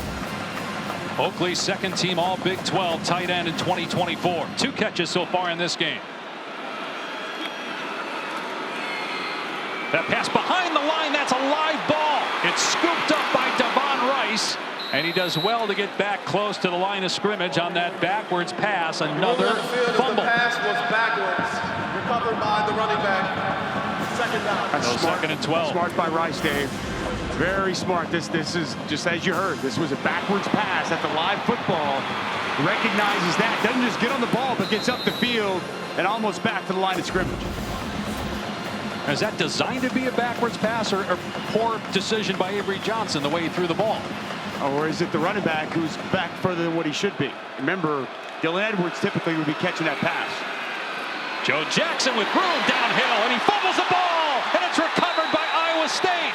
Oakley, 2nd team all Big 12 tight end in 2024. 2 catches so far in this game. That pass behind the line, that's a live ball. It's scooped up by Devon Rice, and he does well to get back close to the line of scrimmage on that backwards pass. Another fumble. The pass was backwards, recovered by the running back. 2nd down. That's smart. 2nd and 12. Smart by Rice, Dave. Very smart. This is just as you heard. This was a backwards pass at the live football. Recognizes that. Doesn't just get on the ball, but gets up the field and almost back to the line of scrimmage. Is that designed to be a backwards pass, or poor decision by Avery Johnson the way he threw the ball? Or is it the running back who's back further than what he should be? Remember, Dylan Edwards typically would be catching that pass. Joe Jackson with room downhill, and he fumbles the ball, and it's recovered by Iowa State.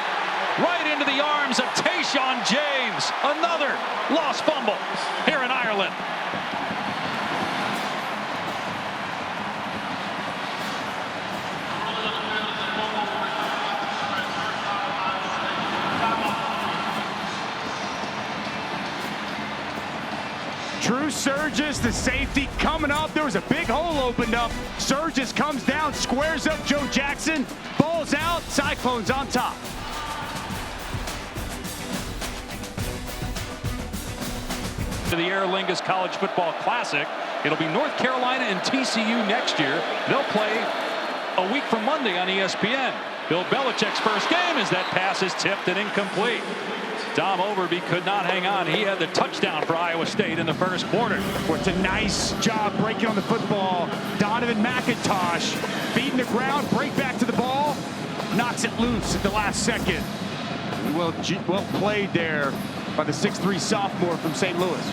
Right into the arms of Tayshaun James. Another lost fumble here in Ireland. Drew Surgis, the safety, coming up. There was a big hole opened up. Surgis comes down, squares up Joe Jackson. Ball's out. Cyclones on top. To the Air Lingus College Football Classic. It'll be North Carolina and TCU next year. They'll play a week from Monday on ESPN. Bill Belichick's first game as that pass is tipped and incomplete. Dom Overby could not hang on. He had the touchdown for Iowa State in the first quarter. Well, it's a nice job breaking on the football. Donovan McIntosh feeding the ground, break back to the ball, knocks it loose at the last second. Well played there by the 6'3" sophomore from St. Louis.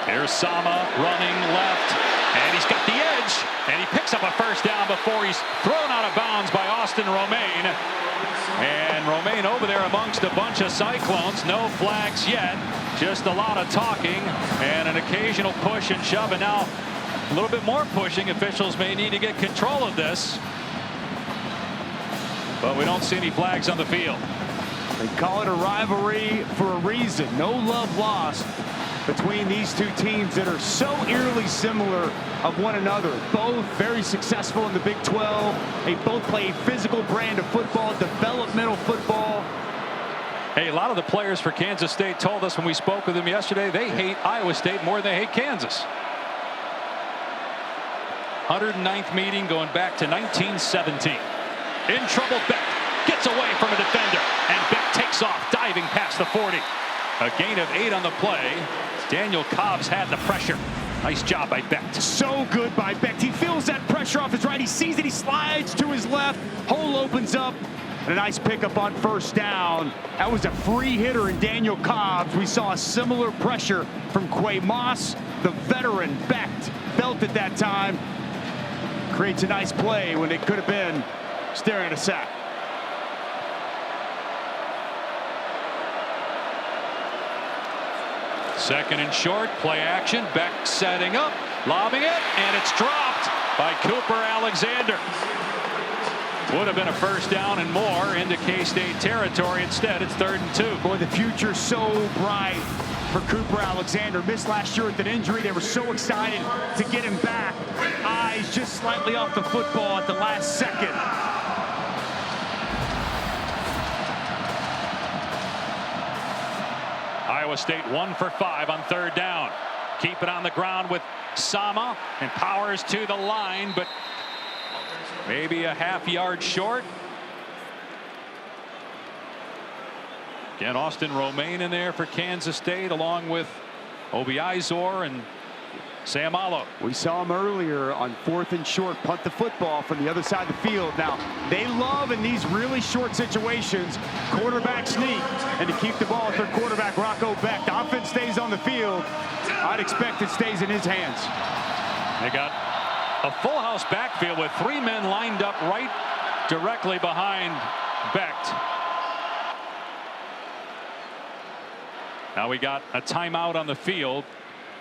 Here's Sama running left, and he's got the edge, and he picks up a first down before he's thrown out of bounds by Austin Romaine. And Romaine over there amongst a bunch of Cyclones. No flags yet, just a lot of talking and an occasional push and shove, and now a little bit more pushing. Officials may need to get control of this, but we don't see any flags on the field. They call it a rivalry for a reason. No love lost between these two teams that are so eerily similar of one another. Both very successful in the Big 12. They both play a physical brand of football, developmental football. Hey, a lot of the players for Kansas State told us when we spoke with them yesterday, they hate Iowa State more than they hate Kansas. 109th meeting going back to 1917. In trouble, Becht gets away from a defender, and Becht takes off, diving past the 40. A gain of 8 on the play. Daniel Cobbs had the pressure. Nice job by Becht. So good by Becht. He feels that pressure off his right. He sees it. He slides to his left. Hole opens up. And a nice pickup on first down. That was a free hitter in Daniel Cobbs. We saw a similar pressure from Quay Moss. The veteran Becht felt it that time. Creates a nice play when it could have been staring at a sack. Second and short, play action. Becht setting up, lobbing it, and it's dropped by Cooper Alexander. Would have been a first down and more into K-State territory. Instead, it's 3rd and 2. Boy, the future so bright for Cooper Alexander. Missed last year with an injury. They were so excited to get him back. Eyes just slightly off the football at the last second. Iowa State 1 for 5 on 3rd down. Keep it on the ground with Sama, and Powers to the line, but maybe a half-yard short. Again, Austin Romaine in there for Kansas State, along with Obi Izor and Sayamalo. We saw him earlier on 4th and short, punt the football from the other side of the field. Now, they love in these really short situations, quarterback sneak, and to keep the ball with their quarterback, Rocco Becht. The offense stays on the field. I'd expect it stays in his hands. They got a full house backfield with 3 men lined up right directly behind Becht. Now we got a timeout on the field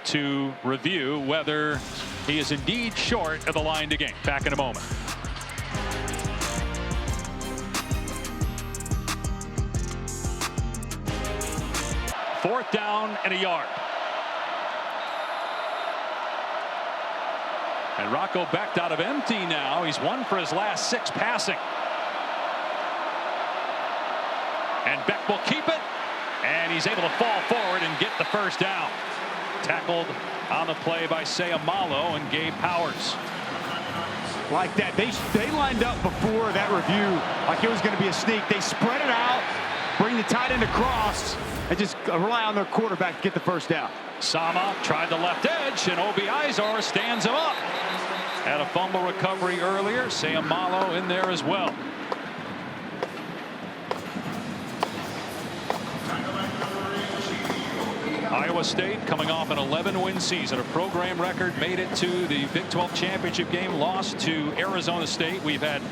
to review whether he is indeed short of the line to gain. Back in a moment. Fourth down and a yard. And Rocco Becht out of empty now. He's 1 for his last 6 passing. And Becht will keep it. And he's able to fall forward and get the first down. Tackled on the play by Sayamalo and Gabe Powers. Like that. They lined up before that review like it was going to be a sneak. They spread it out, bring the tight end across, and just rely on their quarterback to get the first down. Sama tried the left edge, and Obi Izor stands him up. Had a fumble recovery earlier. Sayamalo in there as well. Iowa State coming off an 11-win season, a program record, made it to the Big 12 championship game, lost to Arizona State. We've had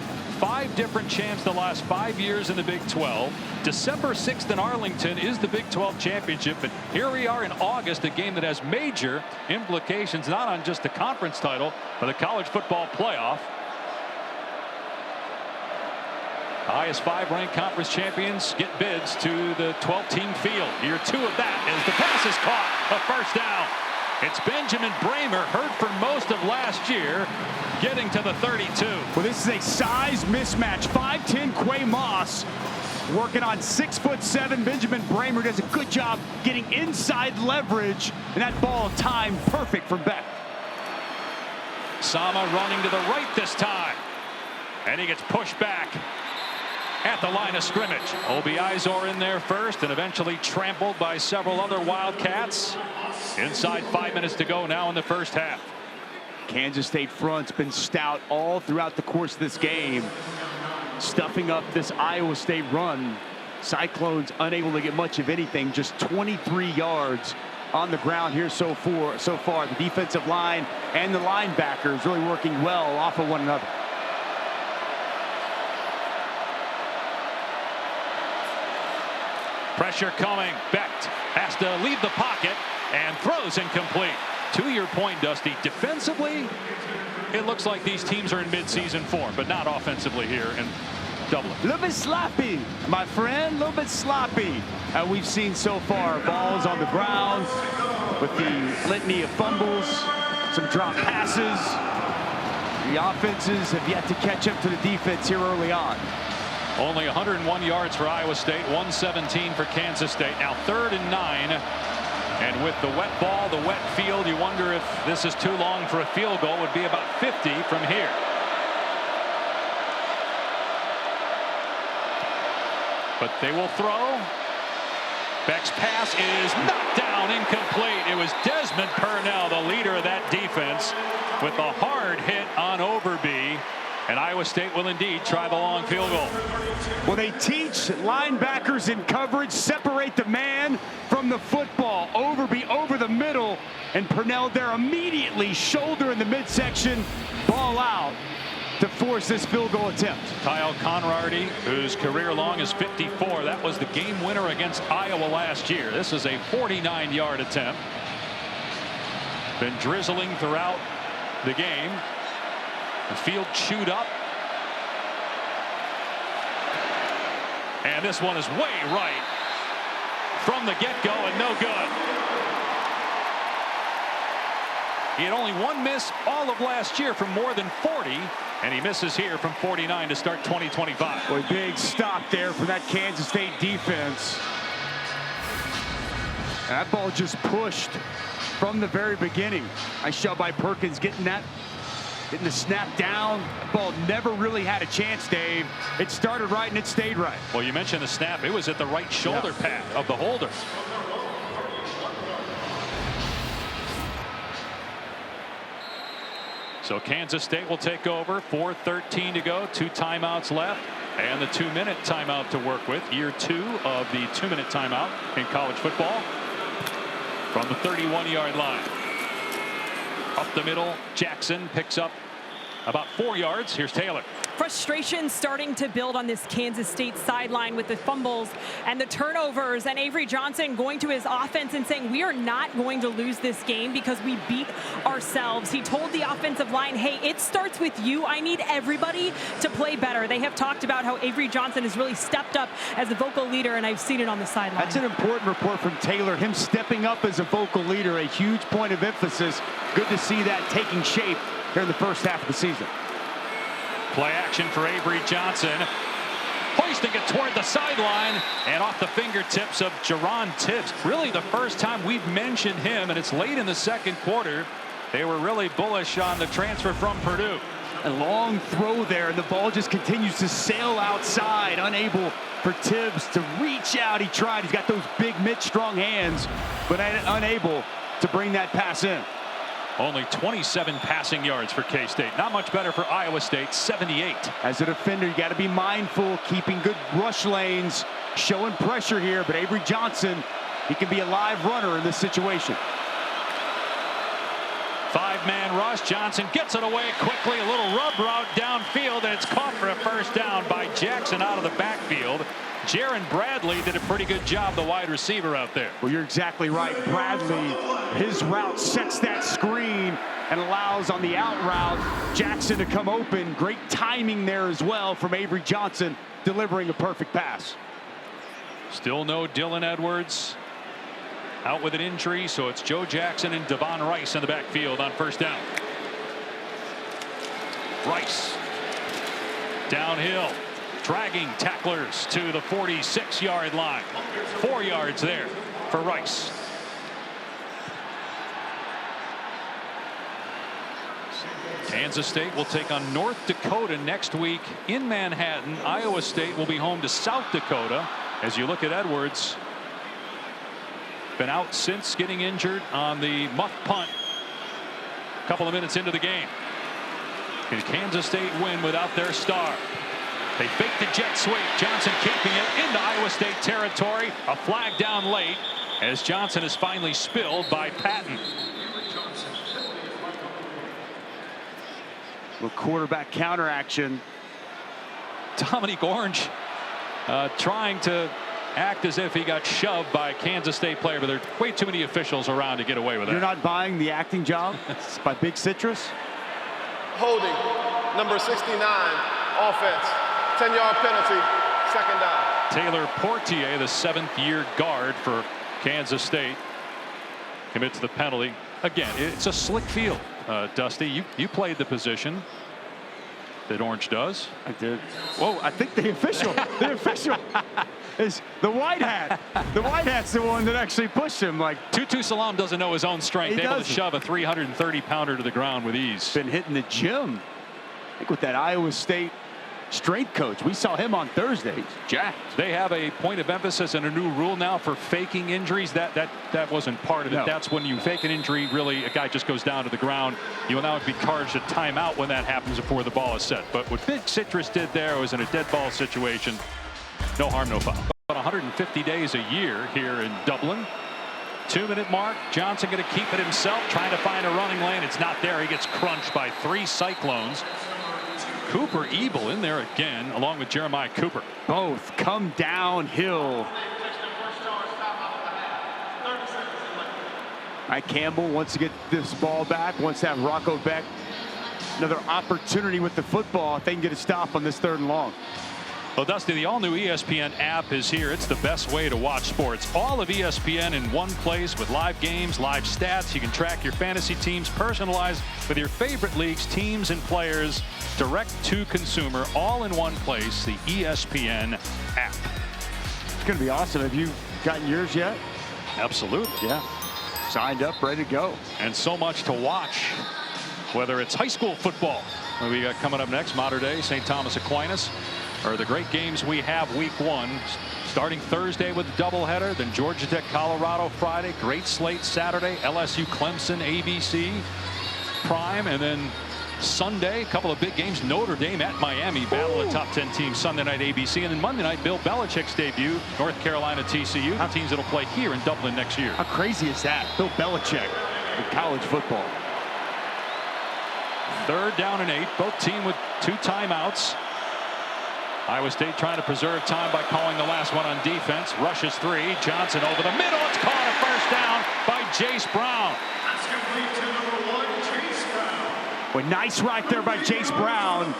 5 different champs the last 5 years in the Big 12. December 6th in Arlington is the Big 12 championship, but here we are in August, a game that has major implications, not on just the conference title, but the college football playoff. The highest 5 ranked conference champions get bids to the 12-team field. Year 2 of that as the pass is caught, a first down. It's Benjamin Bramer, hurt for most of last year, getting to the 32. Well, this is a size mismatch. 5'10" Quay Moss working on 6'7". Benjamin Bramer does a good job getting inside leverage, and that ball timed perfect for Becht. Sama running to the right this time, and he gets pushed back. at the line of scrimmage. Obi Izor in there first and eventually trampled by several other Wildcats. Inside 5 minutes to go now in the first half. Kansas State front's been stout all throughout the course of this game, stuffing up this Iowa State run. Cyclones unable to get much of anything, just 23 yards on the ground here so far. The defensive line and the linebackers really working well off of one another. Pressure coming. Becht has to leave the pocket and throws incomplete. To your point, Dusty, defensively, it looks like these teams are in midseason form, but not offensively here in Dublin. A little bit sloppy, my friend, a little bit sloppy. We've seen so far, balls on the ground with the litany of fumbles, some drop passes. The offenses have yet to catch up to the defense here early on. Only 101 yards for Iowa State, 117 for Kansas State. Now 3rd and 9. And with the wet ball, the wet field, you wonder if this is too long for a field goal. It would be about 50 from here. But they will throw. Becht's pass is knocked down, incomplete. It was Desmond Purnell, the leader of that defense, with a hard hit on Overby. And Iowa State will indeed try the long field goal. Well, they teach linebackers in coverage, separate the man from the football. Overby over the middle, and Purnell there immediately, shoulder in the midsection, ball out to force this field goal attempt. Kyle Conrady, whose career long is 54, that was the game winner against Iowa last year. This is a 49-yard attempt. Been drizzling throughout the game. The field chewed up. And this one is way right from the get-go and no good. He had only one miss all of last year from more than 40, and he misses here from 49 to start 2025. Boy, big stop there for that Kansas State defense. And that ball just pushed from the very beginning. Nice shot by Perkins getting the snap down. The ball never really had a chance, Dave. It started right and it stayed right. Well, you mentioned the snap. It was at the right shoulder pad of the holder. So Kansas State will take over. 4:13 to go. 2 timeouts left. And the 2-minute timeout to work with. Year 2 of the 2-minute timeout in college football. From the 31-yard line. Up the middle, Jackson picks up about 4 yards. Here's Taylor. Frustration starting to build on this Kansas State sideline with the fumbles and the turnovers, and Avery Johnson going to his offense and saying, we are not going to lose this game because we beat ourselves. He told the offensive line, hey, it starts with you. I need everybody to play better. They have talked about how Avery Johnson has really stepped up as a vocal leader, and I've seen it on the sideline. That's an important report from Taylor. Him stepping up as a vocal leader, a huge point of emphasis. Good to see that taking shape here in the first half of the season. Play action for Avery Johnson. Hoisting it toward the sideline and off the fingertips of Jerron Tibbs. Really the first time we've mentioned him, and it's late in the second quarter. They were really bullish on the transfer from Purdue. A long throw there, and the ball just continues to sail outside, unable for Tibbs to reach out. He tried. He's got those big mid-strong hands, but unable to bring that pass in. Only 27 passing yards for K-State. Not much better for Iowa State, 78. As a defender, you got to be mindful, keeping good rush lanes, showing pressure here. But Avery Johnson, he can be a live runner in this situation. 5-man rush. Johnson gets it away quickly. A little rub route downfield, and it's caught for a first down by Jackson out of the backfield. Jaron Bradley did a pretty good job, the wide receiver out there. Well, you're exactly right. Bradley, his route sets that screen and allows on the out route Jackson to come open. Great timing there as well from Avery Johnson, delivering a perfect pass. Still no Dylan Edwards. Out with an injury, so it's Joe Jackson and Devon Rice in the backfield on first down. Rice downhill, dragging tacklers to the 46-yard line. 4 yards there for Rice. Kansas State will take on North Dakota next week in Manhattan. Iowa State will be home to South Dakota. As you look at Edwards, been out since getting injured on the muff punt a couple of minutes into the game. Can Kansas State win without their star? They fake the jet sweep. Johnson keeping it into Iowa State territory. A flag down late as Johnson is finally spilled by Patton. Little quarterback counter action. Dominique Orange trying to act as if he got shoved by a Kansas State player, but there are way too many officials around to get away with that. You're not buying the acting job by Big Citrus? Holding, number 69, offense. 10-yard penalty, second down. Taylor Portier, the 7th-year guard for Kansas State, commits the penalty. Again, it's a slick field. Dusty, you played the position that Orange does. I did. Whoa, I think the official is the white hat. The white hat's the one that actually pushed him. Like Tutu Salam doesn't know his own strength. Able to shove a 330-pounder to the ground with ease. Been hitting the gym. I think with that Iowa State strength coach. We saw him on Thursday. He's jacked. They have a point of emphasis and a new rule now for faking injuries. That wasn't part of it. No. That's when you fake an injury, really a guy just goes down to the ground. You will now be charged a timeout when that happens before the ball is set. But what Big Citrus did there was in a dead ball situation. No harm, no foul. About 150 days a year here in Dublin. 2-minute mark. Johnson going to keep it himself, trying to find a running lane. It's not there. He gets crunched by 3 Cyclones. Cooper Ebel in there again, along with Jeremiah Cooper. Both come downhill. Mike Campbell wants to get this ball back, wants to have Rocco Becht another opportunity with the football if they can get a stop on this 3rd and long. Well, Dusty, the all-new ESPN app is here. It's the best way to watch sports. All of ESPN in one place with live games, live stats. You can track your fantasy teams, personalized with your favorite leagues, teams, and players, direct to consumer, all in one place, the ESPN app. It's going to be awesome. Have you gotten yours yet? Absolutely. Yeah. Signed up, ready to go. And so much to watch, whether it's high school football. What we got coming up next, Mater Dei, St. Thomas Aquinas. Or the great games we have week 1, starting Thursday with the doubleheader, then Georgia Tech, Colorado Friday, great slate Saturday, LSU, Clemson, ABC, Prime, and then Sunday, a couple of big games, Notre Dame at Miami, battle of top 10 teams, Sunday night ABC, and then Monday night, Bill Belichick's debut, North Carolina, TCU, the teams that'll play here in Dublin next year. How crazy is that? Bill Belichick in college football. 3rd down and 8, both teams with 2 timeouts. Iowa State trying to preserve time by calling the last one on defense. Rushes 3. Johnson over the middle. It's caught a first down by Jace Brown. That's complete to number 1, Jace Brown. Well, nice right there by Jace Brown.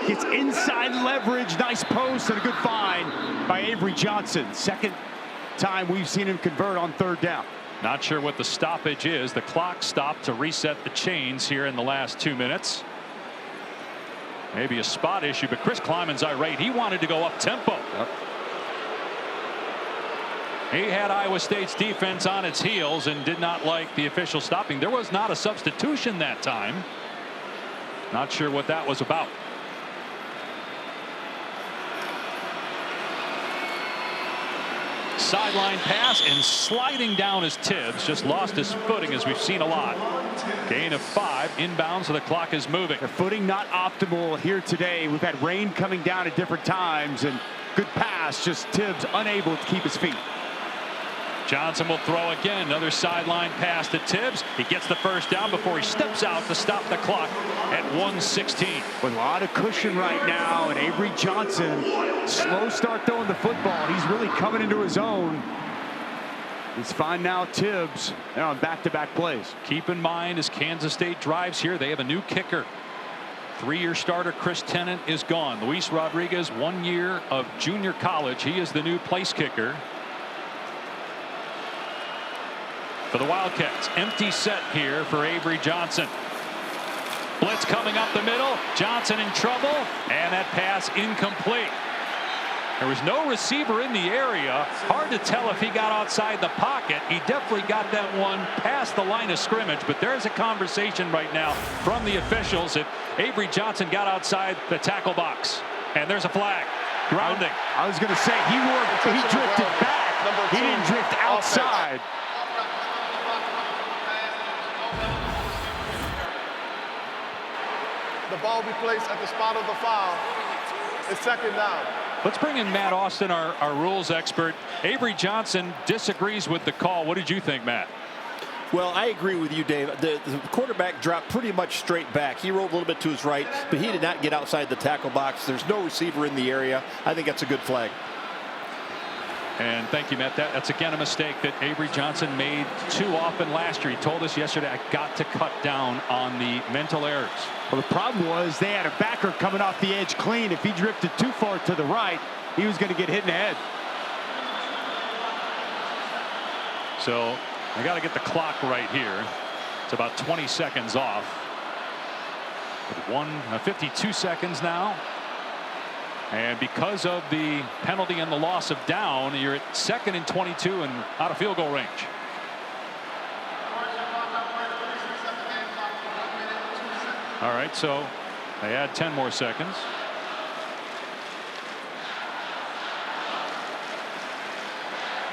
Gets inside leverage. Nice post and a good find by Avery Johnson. 2nd time we've seen him convert on 3rd down. Not sure what the stoppage is. The clock stopped to reset the chains here in the last 2 minutes. Maybe a spot issue, but Chris Kleiman's irate. He wanted to go up tempo. Yep. He had Iowa State's defense on its heels and did not like the official stopping. There was not a substitution that time. Not sure what that was about. Sideline pass, and sliding down is Tibbs. Just lost his footing, as we've seen a lot. Gain of 5, inbounds, so the clock is moving. The footing not optimal here today. We've had rain coming down at different times, and good pass, just Tibbs unable to keep his feet. Johnson will throw again. Another sideline pass to Tibbs. He gets the first down before he steps out to stop the clock at 1:16. With a lot of cushion right now, and Avery Johnson, slow start throwing the football. He's really coming into his own. He's fine now. Tibbs, they're on back-to-back plays. Keep in mind, as Kansas State drives here, they have a new kicker. 3-year starter Chris Tennant is gone. Luis Rodriguez, 1 year of junior college. He is the new place kicker for the Wildcats. Empty set here for Avery Johnson. Blitz coming up the middle. Johnson in trouble, and that pass incomplete. There was no receiver in the area. Hard to tell if he got outside the pocket. He definitely got that one past the line of scrimmage, but there's a conversation right now from the officials if Avery Johnson got outside the tackle box. And there's a flag. Grounding. I was going to say he drifted back. He didn't drift outside. The ball be placed at the spot of the foul. It's second down. Let's bring in Matt Austin, our rules expert. Avery Johnson disagrees with the call. What did you think, Matt? Well, I agree with you, Dave. The quarterback dropped pretty much straight back. He rolled a little bit to his right, but he did not get outside the tackle box. There's no receiver in the area. I think that's a good flag. And thank you, Matt. That's again a mistake that Avery Johnson made too often last year. He told us yesterday, I got to cut down on the mental errors. Well, the problem was they had a backer coming off the edge clean. If he drifted too far to the right, he was going to get hit in the head. So I got to get the clock right here. It's about 20 seconds off. With 52 seconds now. And because of the penalty and the loss of down, you're at 2nd and 22 and out of field goal range. All right, so they add 10 more seconds.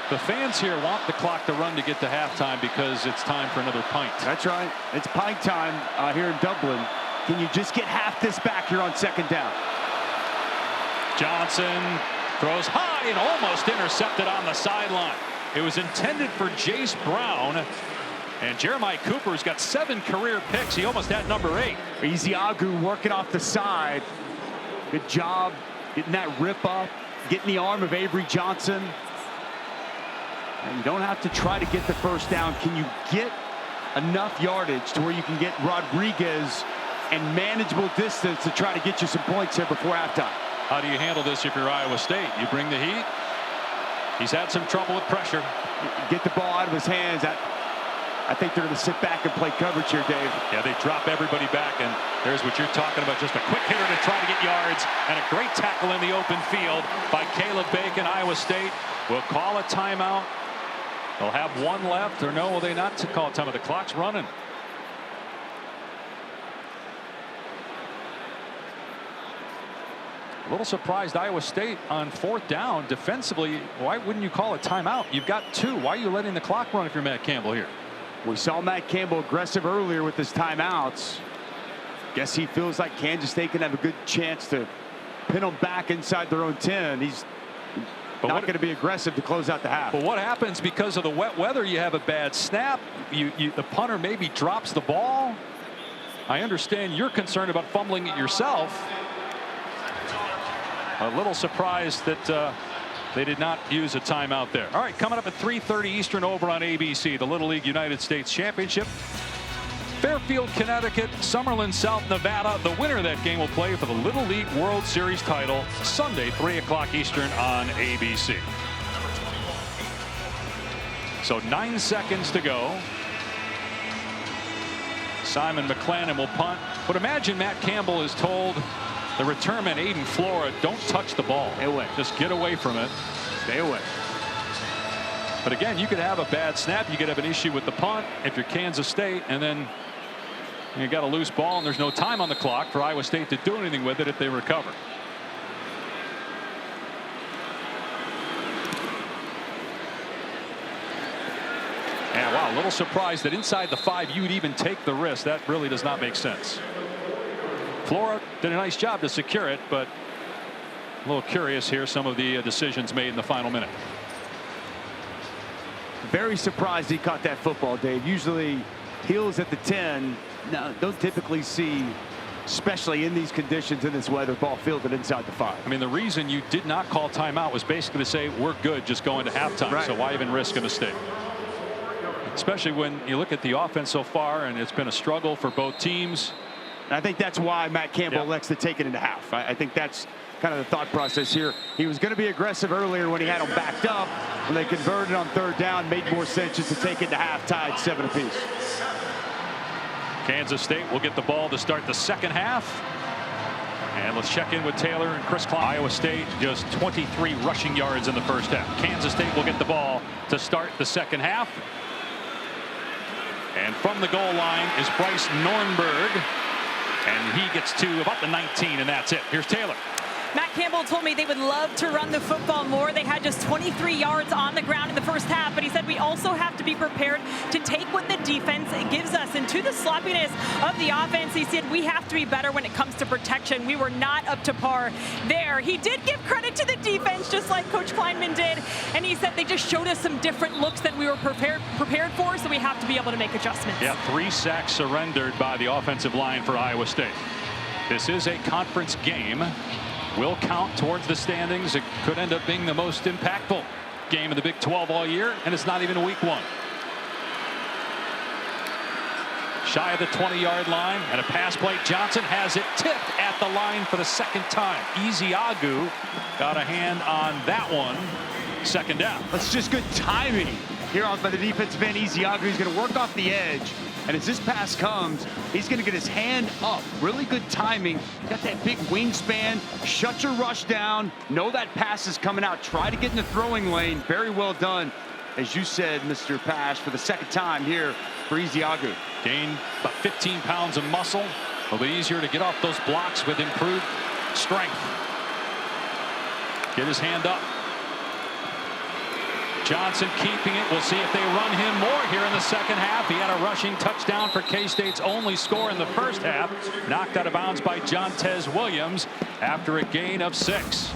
The fans here want the clock to run to get to halftime because it's time for another pint. That's right. It's pint time here in Dublin. Can you just get half this back here on 2nd down? Johnson throws high and almost intercepted on the sideline. It was intended for Jace Brown. And Jeremiah Cooper's got 7 career picks. He almost had number 8. Ezeagu working off the side. Good job getting that rip up, getting the arm of Avery Johnson. And you don't have to try to get the first down. Can you get enough yardage to where you can get Rodriguez and manageable distance to try to get you some points here before halftime? How do you handle this if you're Iowa State? You bring the heat. He's had some trouble with pressure. Get the ball out of his hands. I think they're going to sit back and play coverage here, Dave. Yeah, they drop everybody back, and there's what you're talking about. Just a quick hitter to try to get yards, and a great tackle in the open field by Caleb Bacon. Iowa State will call a timeout. They'll have 1 left, or no, will they not to call a timeout? The clock's running. A little surprised Iowa State on 4th down. Defensively, why wouldn't you call a timeout? You've got 2. Why are you letting the clock run if you're Matt Campbell here? We saw Matt Campbell aggressive earlier with his timeouts. Guess he feels like Kansas State can have a good chance to pin them back inside their own 10. He's not going to be aggressive to close out the half. But what happens because of the wet weather? You have a bad snap. The punter maybe drops the ball. I understand you're concerned about fumbling it yourself. A little surprised that they did not use a timeout there. All right, coming up at 3:30 Eastern over on ABC, the Little League United States Championship. Fairfield, Connecticut, Summerlin, South Nevada. The winner of that game will play for the Little League World Series title Sunday, 3 o'clock Eastern on ABC. So 9 seconds to go. Simon McClanahan will punt. But imagine Matt Campbell is told the return man Aiden Flora, don't touch the ball. Stay away. Just get away from it. Stay away. But again, you could have a bad snap. You could have an issue with the punt if you're Kansas State, and then you got a loose ball and there's no time on the clock for Iowa State to do anything with it if they recover. And wow, a little surprised that inside the 5 you'd even take the risk. That really does not make sense. Flora did a nice job to secure it, but a little curious here some of the decisions made in the final minute. Very surprised he caught that football, Dave. Usually heels at the 10. Now, don't typically see, especially in these conditions in this weather, ball fielded inside the 5. I mean, the reason you did not call timeout was basically to say we're good just going to halftime. Right. So why even risk a mistake? Especially when you look at the offense so far, and it's been a struggle for both teams. I think that's why Matt Campbell elects to take it into half. I think that's kind of the thought process here. He was going to be aggressive earlier when he had them backed up. When they converted on 3rd down, made more sense just to take it to half, tied 7 apiece. Kansas State will get the ball to start the second half. And let's check in with Taylor and Chris Klein. Iowa State just 23 rushing yards in the first half. Kansas State will get the ball to start the second half. And from the goal line is Bryce Nornberg. And he gets to about the 19, and that's it. Here's Taylor. Matt Campbell told me they would love to run the football more. They had just 23 yards on the ground in the first half, but he said we also have to be prepared to take what the defense gives us. And to the sloppiness of the offense, he said we have to be better when it comes to protection. We were not up to par there. He did give credit to the defense, just like Coach Kleinman did, and he said they just showed us some different looks than we were prepared for, so we have to be able to make adjustments. Yeah, 3 sacks surrendered by the offensive line for Iowa State. This is a conference game. Will count towards the standings. It could end up being the most impactful game of the Big 12 all year, and it's not even week 1. Shy of the 20-yard line, and a pass play. Johnson has it tipped at the line for the second time. Ezeagu got a hand on that one. Second down. That's just good timing here by the defensive end. Ezeagu, he's going to work off the edge. And as this pass comes, he's going to get his hand up. Really good timing. Got that big wingspan. Shut your rush down. Know that pass is coming out. Try to get in the throwing lane. Very well done. As you said, Mr. Pash, for the second time here for Ezeagu. Gained about 15 pounds of muscle. It'll be easier to get off those blocks with improved strength. Get his hand up. Johnson keeping it. We'll see if they run him more here in the second half. He had a rushing touchdown for K-State's only score in the first half. Knocked out of bounds by Jontez Williams after a gain of 6.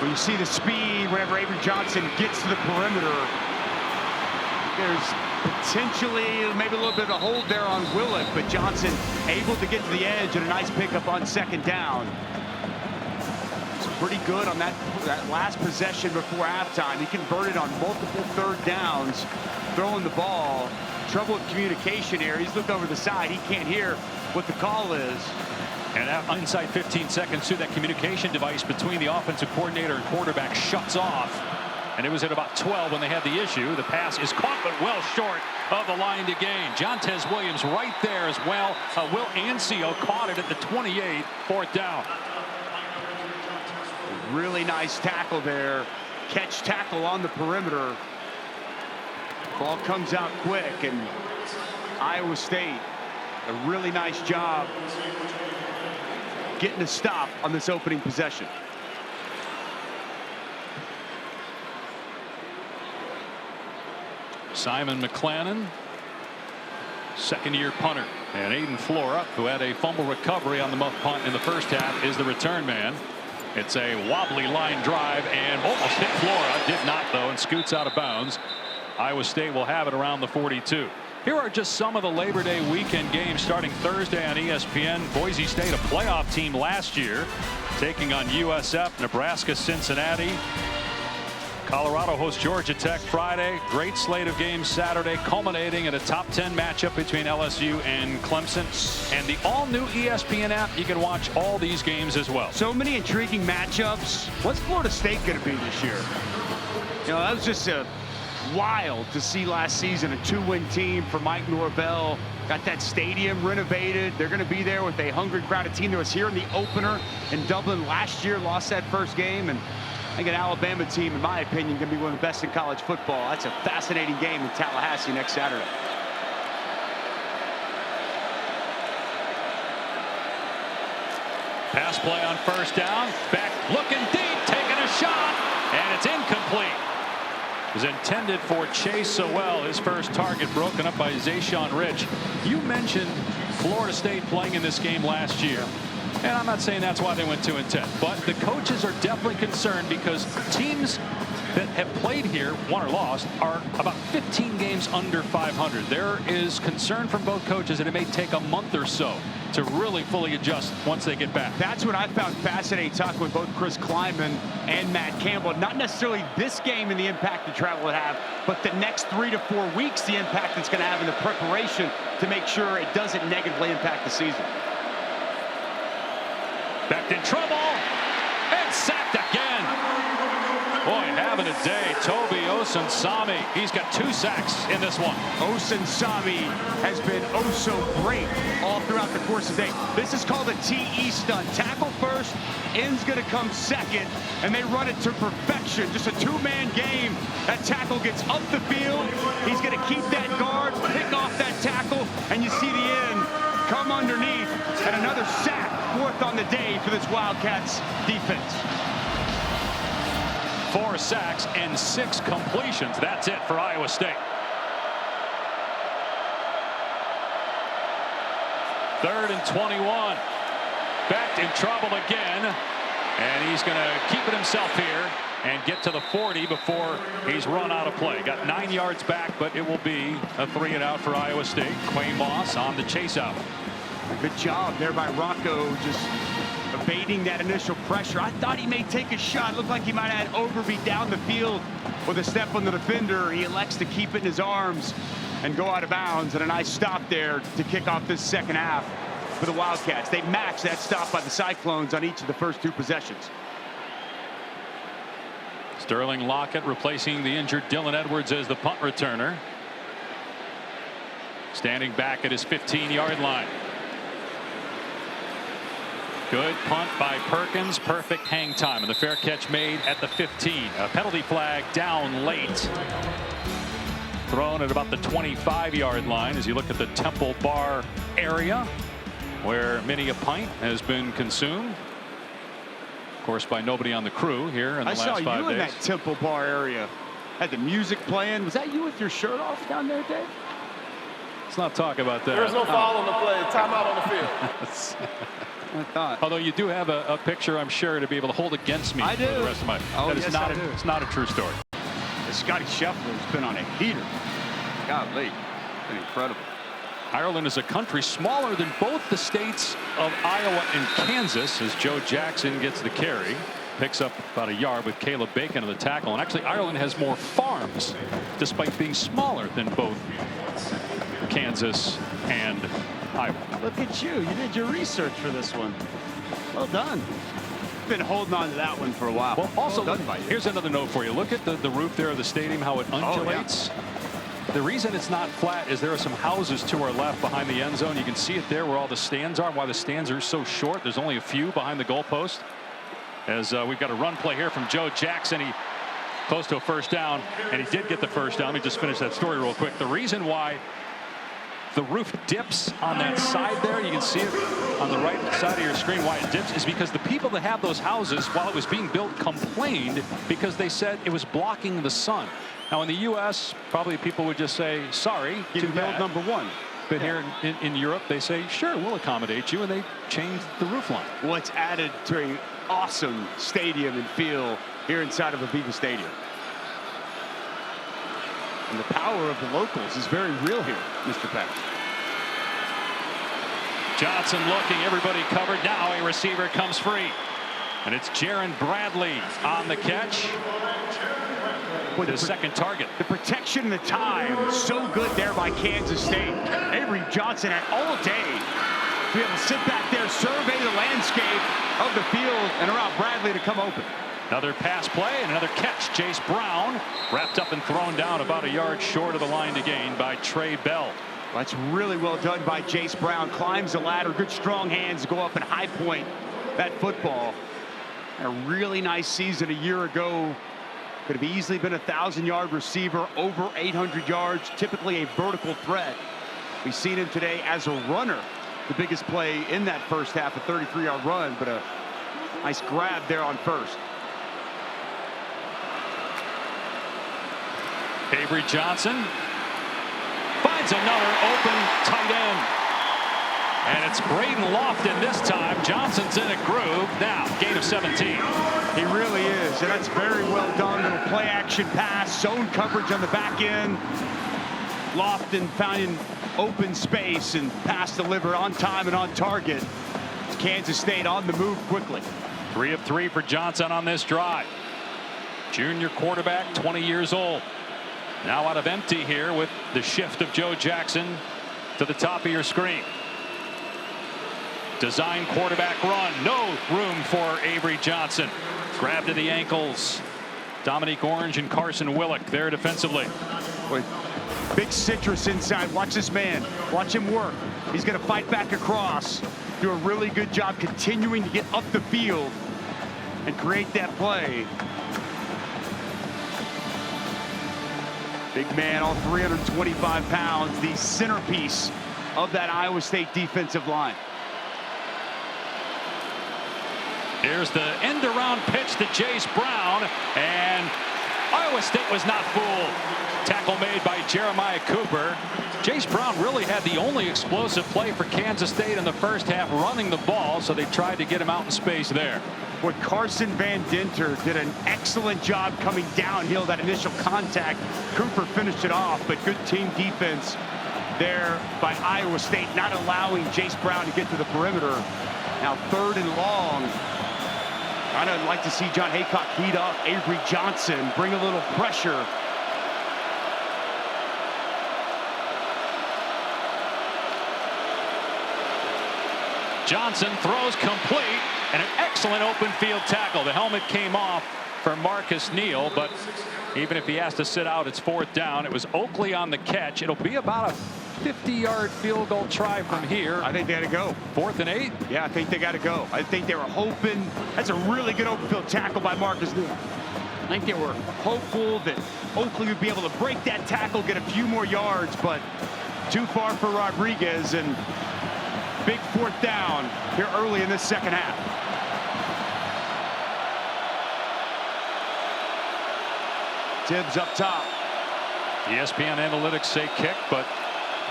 When you see the speed whenever Avery Johnson gets to the perimeter, there's potentially maybe a little bit of a hold there on Willick, but Johnson able to get to the edge and a nice pickup on second down. Pretty good on that last possession before halftime. He converted on multiple third downs, throwing the ball. Trouble with communication here. He's looked over the side. He can't hear what the call is. And inside 15 seconds, too, that communication device between the offensive coordinator and quarterback shuts off. And it was at about 12 when they had the issue. The pass is caught, but well short of the line to gain. Jontez Williams right there as well. Will Ancio caught it at the 28, 4th down. Really nice tackle there. Catch tackle on the perimeter. Ball comes out quick, and Iowa State, a really nice job getting a stop on this opening possession. Simon McClannon, second-year punter. And Aiden Flora, who had a fumble recovery on the muff punt in the first half, is the return man. It's a wobbly line drive and almost hit Flora. Did not, though, and scoots out of bounds. Iowa State will have it around the 42. Here are just some of the Labor Day weekend games starting Thursday on ESPN. Boise State, a playoff team last year, taking on USF. Nebraska, Cincinnati. Colorado hosts Georgia Tech Friday. Great slate of games Saturday, culminating in a top 10 matchup between LSU and Clemson. And the all-new ESPN app, you can watch all these games as well. So many intriguing matchups. What's Florida State going to be this year? You know, that was just wild to see last season, a 2-win team for Mike Norvell. Got that stadium renovated. They're going to be there with a hungry, crowded team that was here in the opener in Dublin last year, lost that first game. And I think an Alabama team, in my opinion, going to be one of the best in college football. That's a fascinating game in Tallahassee next Saturday. Pass play on first down. Becht looking deep, taking a shot, and it's incomplete. It was intended for Chase Sowell, his first target, broken up by Zayshawn Rich. You mentioned Florida State playing in this game last year. And I'm not saying that's why they went 2-10, but the coaches are definitely concerned because teams that have played here, won or lost, are about 15 games under 500. There is concern from both coaches that it may take a month or so to really fully adjust once they get back. That's what I found fascinating, talking with both Chris Kleinman and Matt Campbell. Not necessarily this game and the impact the travel would have, but the next 3 to 4 weeks, the impact it's going to have in the preparation to make sure it doesn't negatively impact the season. Becht in trouble and sacked again. Boy, have having a day. Toby Osunsami, he's got 2 sacks in this one. Osunsami has been oh so great all throughout the course of the day. This is called a TE stunt. Tackle first, end's going to come second, and they run it to perfection. Just a 2-man game. That tackle gets up the field. He's going to keep that guard, pick off that tackle, and you see the end come underneath, and another sack, 4th on the day for this Wildcats defense. 4 sacks and 6 completions. That's it for Iowa State. 3rd and 21. Becht in trouble again, and he's going to keep it himself here and get to the 40 before he's run out of play. Got 9 yards back, but it will be a 3-and-out for Iowa State. Quay Moss on the chase out. Good job there by Rocco, just evading that initial pressure. I thought he may take a shot. Looked like he might have had Overby down the field with a step on the defender. He elects to keep it in his arms and go out of bounds, and a nice stop there to kick off this second half for the Wildcats. They matched that stop by the Cyclones on each of the first 2 possessions. Sterling Lockett replacing the injured Dylan Edwards as the punt returner. Standing back at his 15-yard line. Good punt by Perkins. Perfect hang time, and the fair catch made at the 15. A penalty flag down late. Thrown at about the 25-yard line as you look at the Temple Bar area where many a pint has been consumed. Of course, by nobody on the crew here in the last 5 days. I saw you in that Temple Bar area. Had the music playing. Was that you with your shirt off down there, Dave? Let's not talk about that. There's no foul on the play. Timeout on the field. I thought. Although you do have a picture, I'm sure, to be able to hold against me for the rest of my. Oh, that is yes, not I do. it's not a true story. Scotty Scheffler's been on a heater. Golly, been incredible. Ireland is a country smaller than both the states of Iowa and Kansas, as Joe Jackson gets the carry. Picks up about a yard with Caleb Bacon on the tackle. And actually, Ireland has more farms, despite being smaller than both Kansas and Iowa. Look at you. You did your research for this one. Well done. Been holding on to that one for a while. Well, also, well done by you. Here's another note for you. Look at the roof there of the stadium, how it undulates. The reason it's not flat is there are some houses to our left behind the end zone. You can see it there where all the stands are. Why the stands are so short. There's only a few behind the goalpost. As we've got a run play here from Joe Jackson. He close to a first down, and he did get the first down. Let me just finish that story real quick. The reason why the roof dips on that side there, you can see it on the right side of your screen, why it dips, is because the people that have those houses while it was being built complained because they said it was blocking the sun. Now in the U.S. probably people would just say sorry, too bad. Number one. But here in Europe they say sure, we'll accommodate you, and they changed the roof line. Well, it's added to an awesome stadium and feel here inside of Aviva Stadium. And the power of the locals is very real here, Mr. Peck. Johnson looking, everybody covered. Now a receiver comes free. And it's Jaron Bradley on the catch. His second target. The protection and the time, so good there by Kansas State. Avery Johnson had all day to be able to sit back there, survey the landscape of the field, and allow Bradley to come open. Another pass play and another catch. Jace Brown wrapped up and thrown down about a yard short of the line to gain by Trey Bell. That's really well done by Jace Brown. Climbs the ladder, good strong hands to go up and high point that football. A really nice season a year ago. Could have easily been a 1,000-yard receiver, over 800 yards, typically a vertical threat. We've seen him today as a runner. The biggest play in that first half, a 33-yard run, but a nice grab there on first. Avery Johnson finds another open tight end. And it's Braden Lofton this time. Johnson's in a groove. Now, gain of 17. He really is, and that's very well done. Little play action pass, zone coverage on the back end. Lofton finding open space and pass delivered on time and on target. Kansas State on the move quickly. 3 of 3 for Johnson on this drive. Junior quarterback, 20 years old. Now out of empty here with the shift of Joe Jackson to the top of your screen. Design quarterback run. No room for Avery Johnson. Grab to the ankles. Dominique Orange and Carson Willick there defensively. Boy, big citrus inside. Watch this man. Watch him work. He's going to fight back across. Do a really good job continuing to get up the field and create that play. Big man, all 325 pounds, the centerpiece of that Iowa State defensive line. Here's the end around pitch to Jace Brown, and Iowa State was not fooled. Tackle made by Jeremiah Cooper. Jace Brown really had the only explosive play for Kansas State in the first half, running the ball, so they tried to get him out in space there. Boy, Carson Van Dinter did an excellent job coming downhill. That initial contact, Cooper finished it off, but good team defense there by Iowa State, not allowing Jace Brown to get to the perimeter. Now 3rd and long. I'd like to see John Haycock heat up. Avery Johnson bring a little pressure. Johnson throws complete, and an excellent open field tackle. The helmet came off for Marcus Neal, but even if he has to sit out, it's 4th down. It was Oakley on the catch. It'll be about a 50-yard field goal try from here. I think they got to go. 4th and 8? Yeah, I think they got to go. I think they were hoping. That's a really good open field tackle by Marcus Neal. I think they were hopeful that Oakley would be able to break that tackle, get a few more yards, but too far for Rodriguez, and big 4th down here early in this second half. Tibbs up top. ESPN analytics say kick, but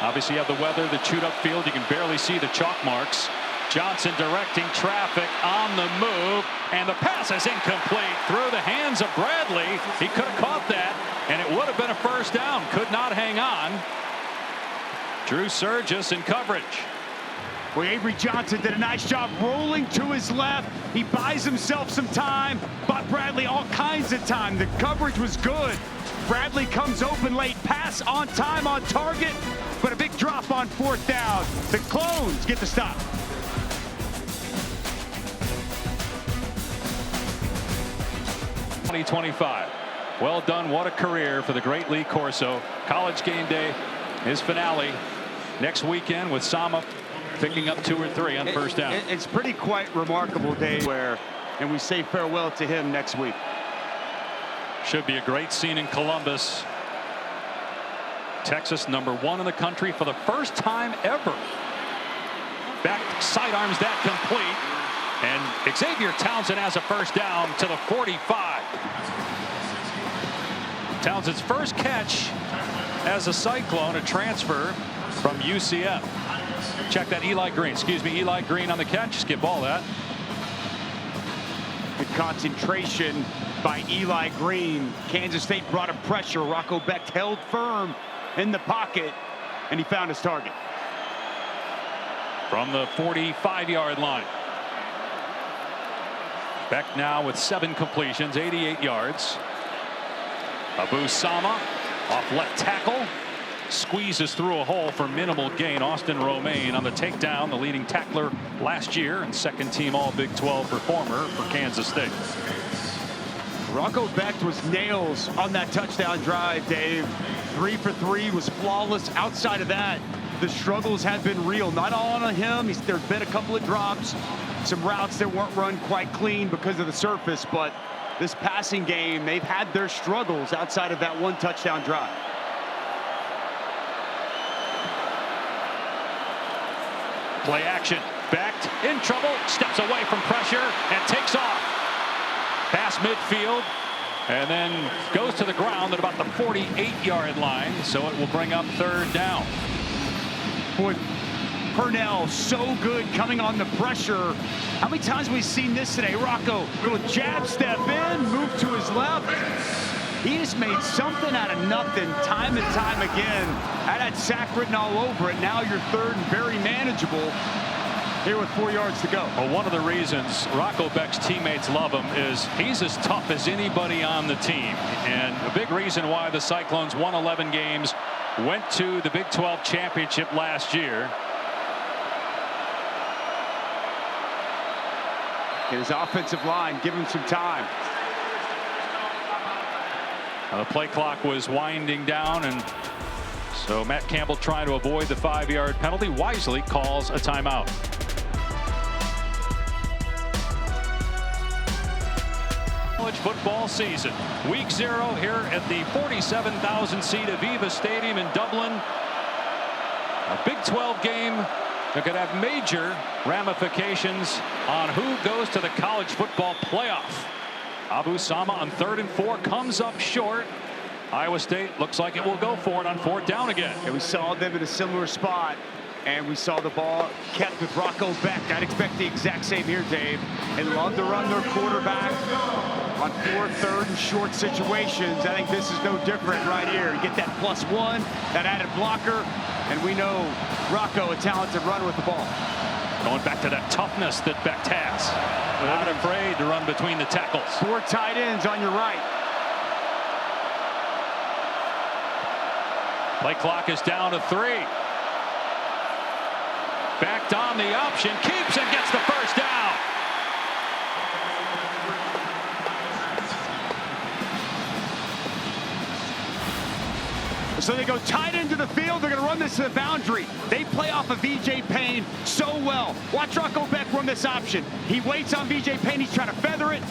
obviously you have the weather, the chewed up field. You can barely see the chalk marks. Johnson directing traffic on the move, and the pass is incomplete through the hands of Bradley. He could have caught that, and it would have been a 1st down. Could not hang on. Drew Surgis in coverage. Well, Avery Johnson did a nice job rolling to his left. He buys himself some time, bought Bradley all kinds of time. The coverage was good. Bradley comes open late, pass on time, on target, but a big drop on 4th down. The Clones get the stop. '25. Well done. What a career for the great Lee Corso. College game day, his finale next weekend with Sama picking up 2 or 3 on 1st down. It's pretty quite remarkable, Dave, and we say farewell to him next week. Should be a great scene in Columbus. Texas #1 in the country for the first time ever. Back sidearms that complete, and Xavier Townsend has a 1st down to the 45. Townsend's first catch as a Cyclone, a transfer from UCF. Check that, Eli Green on the catch. Skip all that. Good concentration by Eli Green. Kansas State brought him pressure. Rocco Becht held firm in the pocket, and he found his target. From the 45-yard line. Becht now with 7 completions, 88 yards. Abu Sama off left tackle. Squeezes through a hole for minimal gain. Austin Romaine on the takedown, the leading tackler last year and 2nd team all Big 12 performer for Kansas State. Rocco Becht was nails on that touchdown drive, Dave. 3 for 3, was flawless. Outside of that, the struggles have been real. Not all on him. There's been a couple of drops, some routes that weren't run quite clean because of the surface, but this passing game, they've had their struggles outside of that 1 touchdown drive. Play action. Becht in trouble. Steps away from pressure and takes off. Past midfield. And then goes to the ground at about the 48-yard line. So it will bring up 3rd down. Boy, Purnell so good coming on the pressure. How many times have we seen this today? Rocco, little jab step in, move to his left. He just made something out of nothing time and time again. Had that sack written all over it. Now you're 3rd and very manageable here with 4 yards to go. Well, one of the reasons Rocco Becht's teammates love him is he's as tough as anybody on the team. And a big reason why the Cyclones won 11 games, went to the Big 12 championship last year. And his offensive line, give him some time. The play clock was winding down, and so Matt Campbell, trying to avoid the 5-yard penalty, wisely calls a timeout. College football season, week 0 here at the 47,000-seat Aviva Stadium in Dublin. A Big 12 game that could have major ramifications on who goes to the college football playoff. Abu Sama on 3rd and 4 comes up short. Iowa State looks like it will go for it on 4th down again. And we saw them in a similar spot, and we saw the ball kept with Rocco Becht. I'd expect the exact same here, Dave. They love to run their quarterback on 4th, 3rd, and short situations. I think this is no different right here. You get that +1, that added blocker, and we know Rocco, a talented runner with the ball. Going back to that toughness that Becht has. Not afraid to run between the tackles. 4 tight ends on your right. Play clock is down to 3. Backed on the option, keeps and gets the first down. So they go tight into the field. They're going to run this to the boundary. They play off of VJ Payne so well. Watch Rocco Becht run this option. He waits on VJ Payne. He's trying to feather it.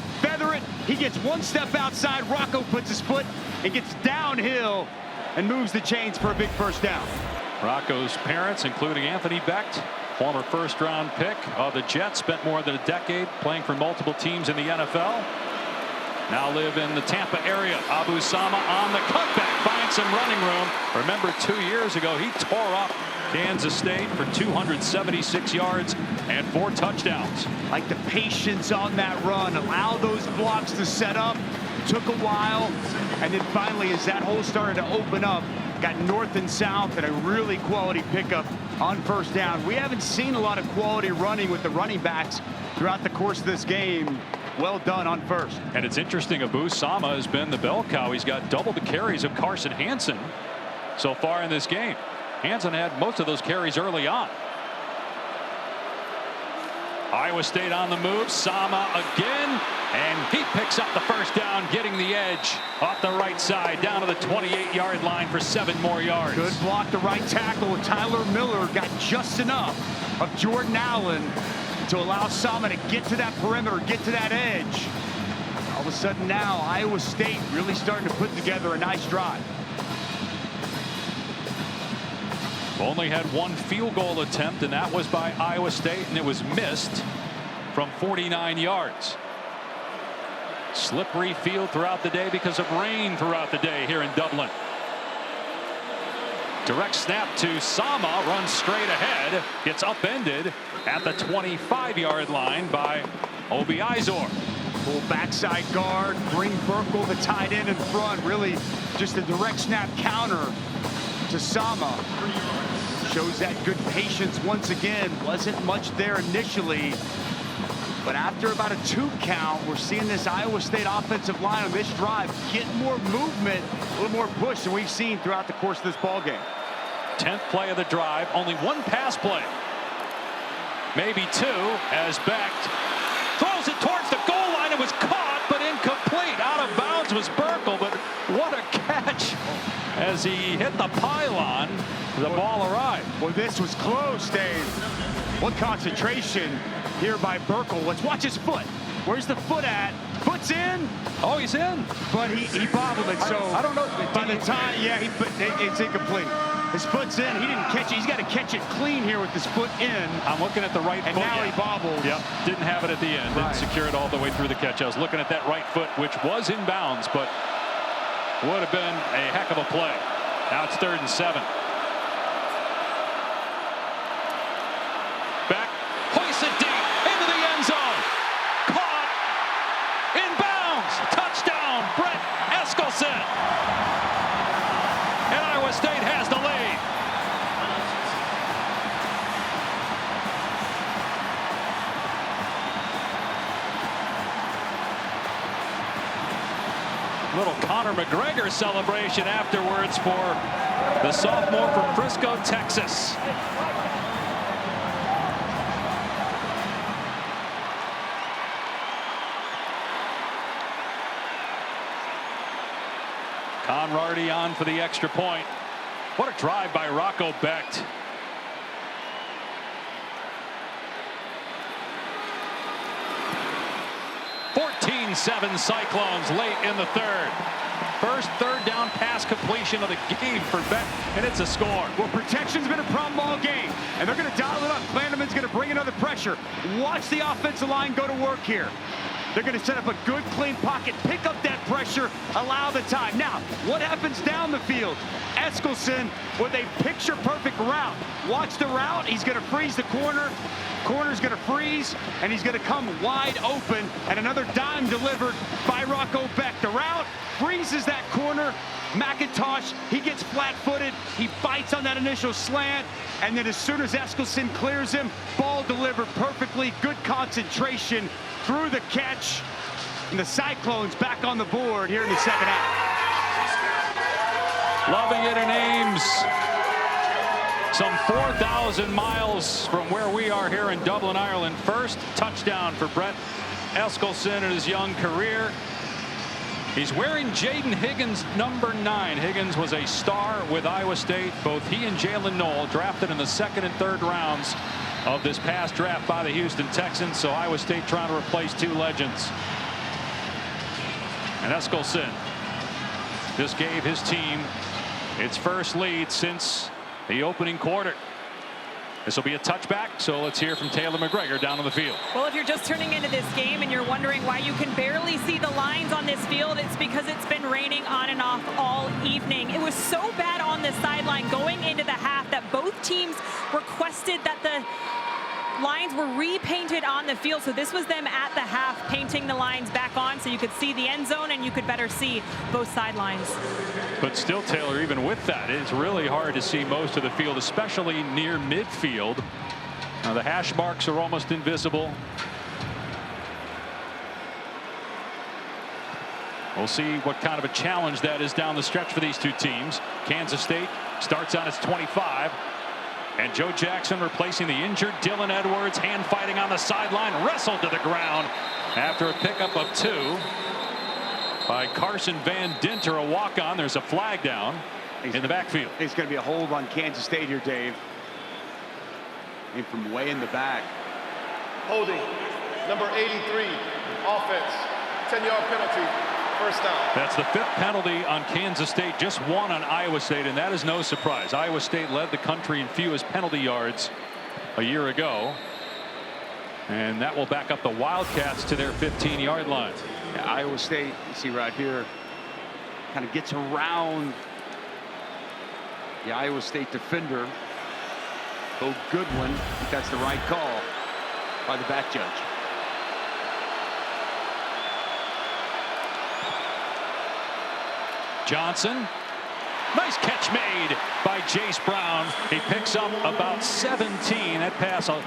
He gets 1 step outside. Rocco puts his foot and gets downhill and moves the chains for a big first down. Rocco's parents, including Anthony Becht, former 1st-round pick of the Jets, spent more than a decade playing for multiple teams in the NFL. Now live in the Tampa area. Abu Sama on the cutback, finds some running room. Remember, 2 years ago, he tore up Kansas State for 276 yards and 4 touchdowns. Like the patience on that run, allow those blocks to set up. Took a while, and then finally, as that hole started to open up, got north and south, and a really quality pickup on 1st down. We haven't seen a lot of quality running with the running backs throughout the course of this game. Well done on 1st. And it's interesting, Abu Sama has been the bell cow. He's got double the carries of Carson Hansen so far in this game. Hansen had most of those carries early on. Iowa State on the move. Sama again, and he picks up the first down, getting the edge off the right side down to the 28-yard line for 7 more yards. Good block, the right tackle. Tyler Miller got just enough of Jordan Allen to allow Sama to get to that perimeter, get to that edge. All of a sudden now, Iowa State really starting to put together a nice drive. Only had 1 field goal attempt, and that was by Iowa State, and it was missed from 49 yards. Slippery field throughout the day because of rain throughout the day here in Dublin. Direct snap to Sama, runs straight ahead, gets upended at the 25-yard line by Obi Izor. Full backside guard, bring Burkle, the tight end in front. Really just a direct snap counter to Sama. Shows that good patience once again. Wasn't much there initially, but after about a 2 count, we're seeing this Iowa State offensive line on this drive get more movement, a little more push than we've seen throughout the course of this ball game. 10th play of the drive, only 1 pass play. Maybe 2 as Becht throws it towards the goal line. It was caught, but incomplete. Out of bounds was Burkle, but what a catch as he hit the pylon. The ball arrived. Well, this was close, Dave. What concentration here by Burkle. Let's watch his foot. Where's the foot at? Foot's in. Oh, he's in. But he bobbled it, so I don't know. By the time, yeah, it's incomplete. His foot's in. He didn't catch it. He's got to catch it clean here with his foot in. I'm looking at the right foot. And now he bobbled. Yep. Didn't have it at the end. Right. Didn't secure it all the way through the catch. I was looking at that right foot, which was in bounds, but would have been a heck of a play. Now it's 3rd and 7. Back, hoisted deep into the end zone. Caught, in bounds, touchdown, Brett Eskelsen. And Iowa State has the lead. Little Conor McGregor celebration afterwards for the sophomore from Frisco, Texas. Conradi on for the extra point. What a drive by Rocco Becht. "14-7 Cyclones late in the third. First third down pass completion of the game for Becht, and it's a score. Well, protection's been a problem all game, and they're going to dial it up. Clanderman's going to bring another pressure. Watch the offensive line go to work here. They're going to set up a good, clean pocket, pick up that pressure, allow the time. Now, what happens down the field? Eskilsson with a picture-perfect route. Watch the route. He's going to freeze the corner. Corner's going to freeze, and he's going to come wide open, and another dime delivered by Rocco Becht. The route freezes that corner. McIntosh, he gets flat-footed. He bites on that initial slant, and then as soon as Eskilsson clears him, ball delivered perfectly. Good concentration through the catch, and the Cyclones back on the board here in the second half. Loving it in Ames. Some 4,000 miles from where we are here in Dublin, Ireland. First touchdown for Brett Eskilsson in his young career. He's wearing Jaden Higgins' number 9. Higgins was a star with Iowa State. Both he and Jalen Knoll drafted in the second and third rounds of this past draft by the Houston Texans. So Iowa State trying to replace two legends. And Eskilsson just gave his team its first lead since the opening quarter. This will be a touchback, so let's hear from Taylor McGregor down on the field. Well, if you're just turning into this game and you're wondering why you can barely see the lines on this field, it's because it's been raining on and off all evening. It was so bad on the sideline going into the half that both teams requested that the lines were repainted on the field. So this was them at the half painting the lines back on so you could see the end zone and you could better see both sidelines. But still, Taylor, even with that, it's really hard to see most of the field, especially near midfield. The hash marks are almost invisible. We'll see what kind of a challenge that is down the stretch for these two teams. Kansas State starts on its 25. And Joe Jackson replacing the injured Dylan Edwards, hand fighting on the sideline, wrestled to the ground after a pickup of 2 by Carson Van Dinter, a walk-on. There's a flag down in the backfield. It's going to be a hold on Kansas State here, Dave. And from way in the back. Holding, number 83, offense, 10-yard penalty, first down. That's the 5th penalty on Kansas State, just 1 on Iowa State, and that is no surprise. Iowa State led the country in fewest penalty yards a year ago, and that will back up the Wildcats to their 15-yard line. Yeah, Iowa State, you see right here, kind of gets around the Iowa State defender. Bo Goodwin, I think that's the right call by the back judge. Johnson, nice catch made by Jace Brown. He picks up about 17. That pass a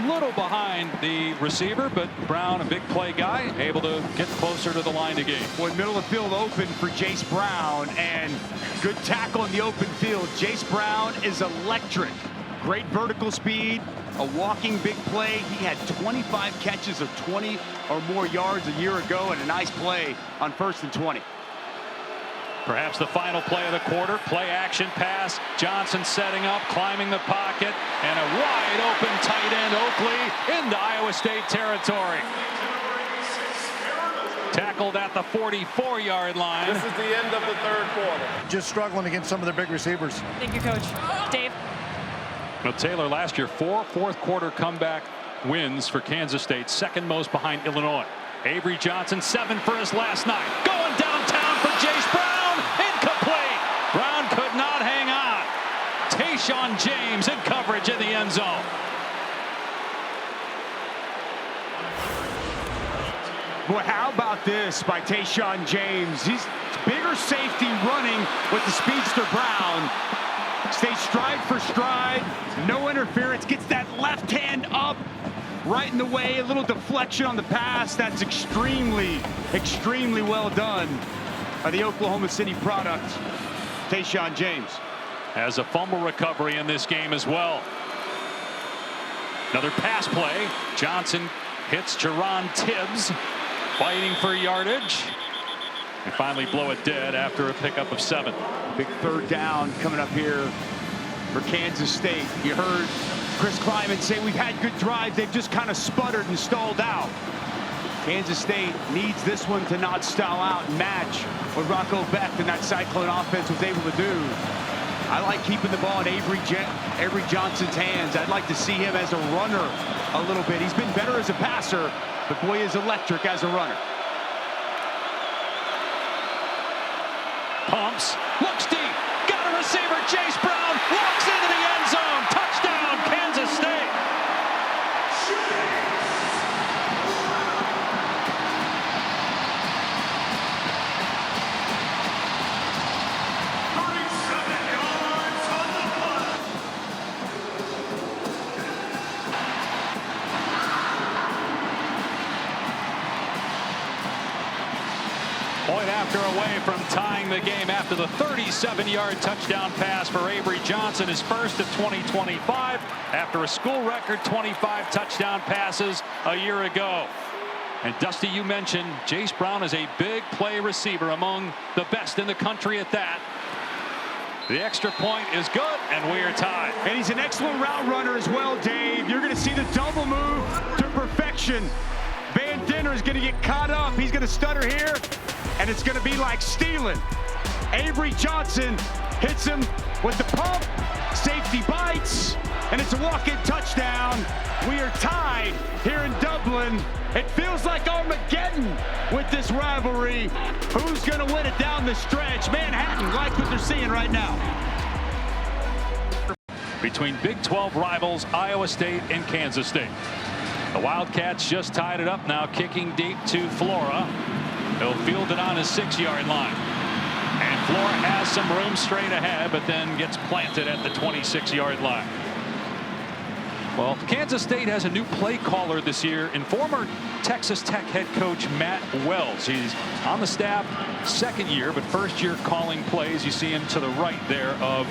little behind the receiver, but Brown, a big play guy, able to get closer to the line to gain. Boy, middle of the field open for Jace Brown, and good tackle in the open field. Jace Brown is electric. Great vertical speed, a walking big play. He had 25 catches of 20 or more yards a year ago, and a nice play on 1st and 20. Perhaps the final play of the quarter. Play action pass. Johnson setting up, climbing the pocket, and a wide open tight end Oakley into Iowa State territory. Tackled at the 44-yard line. This is the end of the third quarter. Just struggling against some of their big receivers. Thank you, Coach. Dave. Well, Taylor, last year, 4 fourth-quarter comeback wins for Kansas State, 2nd most behind Illinois. Avery Johnson, 7 for his last night. Going downtown for Jace Brown. Incomplete. Brown could not hang on. Tayshaun James in coverage in the end zone. Boy, how about this by Tayshaun James? He's bigger safety running with the speedster Brown. Stays stride for stride, no interference, gets that left hand up, right in the way, a little deflection on the pass. That's extremely, extremely well done by the Oklahoma City product, Tayshaun James. Has a fumble recovery in this game as well. Another pass play. Johnson hits Jerron Tibbs, fighting for yardage. They finally blow it dead after a pickup of 7. Big third down coming up here for Kansas State. You heard Chris Kleiman say we've had good drives. They've just kind of sputtered and stalled out. Kansas State needs this one to not stall out and match what Rocco Becht and that Cyclone offense was able to do. I like keeping the ball in Avery Johnson's hands. I'd like to see him as a runner a little bit. He's been better as a passer, but boy is electric as a runner. Pumps, looks deep, got a receiver. Chase Brown walks into the end zone. Touchdown, Kansas State. Point after away from tying the game after the 37-yard touchdown pass for Avery Johnson, his first of 2025 after a school record 25 touchdown passes a year ago. And Dusty, you mentioned Chase Brown is a big play receiver, among the best in the country at that. The extra point is good, and we are tied. And he's an excellent route runner as well, Dave. You're going to see the double move to perfection. Van Dinner is going to get caught up. He's going to stutter here, and it's going to be like stealing. Avery Johnson hits him with the pump. Safety bites, and it's a walk-in touchdown. We are tied here in Dublin. It feels like Armageddon with this rivalry. Who's going to win it down the stretch? Manhattan like what they're seeing right now. Between Big 12 rivals Iowa State and Kansas State. The Wildcats just tied it up now, kicking deep to Flora. He'll field it on his 6-yard line. And Flora has some room straight ahead, but then gets planted at the 26-yard line. Well, Kansas State has a new play caller this year in former Texas Tech head coach Matt Wells. He's on the staff second year, but first year calling plays. You see him to the right there of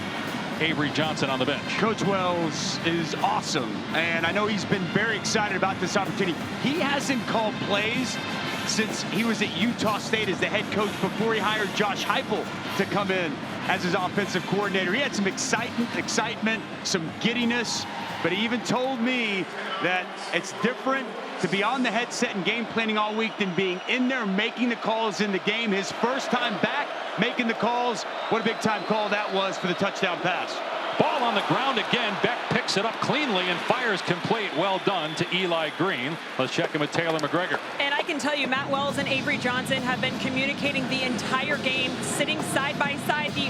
Avery Johnson on the bench. Coach Wells is awesome, and I know he's been very excited about this opportunity. He hasn't called plays since he was at Utah State as the head coach before he hired Josh Heupel to come in as his offensive coordinator. He had some excitement, some giddiness, but he even told me that it's different to be on the headset and game planning all week than being in there making the calls in the game. His first time back making the calls. What a big time call that was for the touchdown pass. Ball on the ground again. Beck picks it up cleanly and fires complete. Well done to Eli Green. Let's check in with Taylor McGregor. And I can tell you, Matt Wells and Avery Johnson have been communicating the entire game, sitting side by side the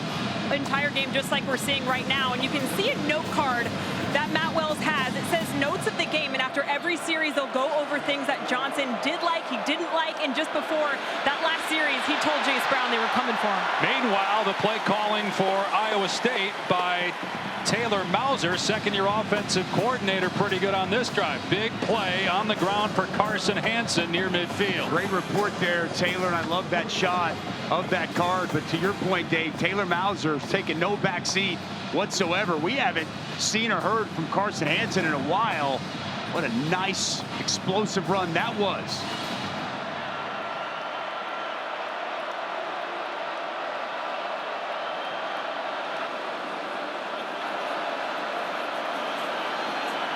entire game, just like we're seeing right now. And you can see a note card that Matt Wells has. It says notes of the game, and after every series they'll go over things that Johnson did like, he didn't like, and just before that last series he told Chase Brown they were coming for him. Meanwhile, the play calling for Iowa State by Taylor Mauser, second-year offensive coordinator, pretty good on this drive. Big play on the ground for Carson Hansen near midfield. Great report there, Taylor, and I love that shot of that card. But to your point, Dave, Taylor Mauser's taking no back seat whatsoever. We haven't seen or heard from Carson Hansen in a while. What a nice, explosive run that was.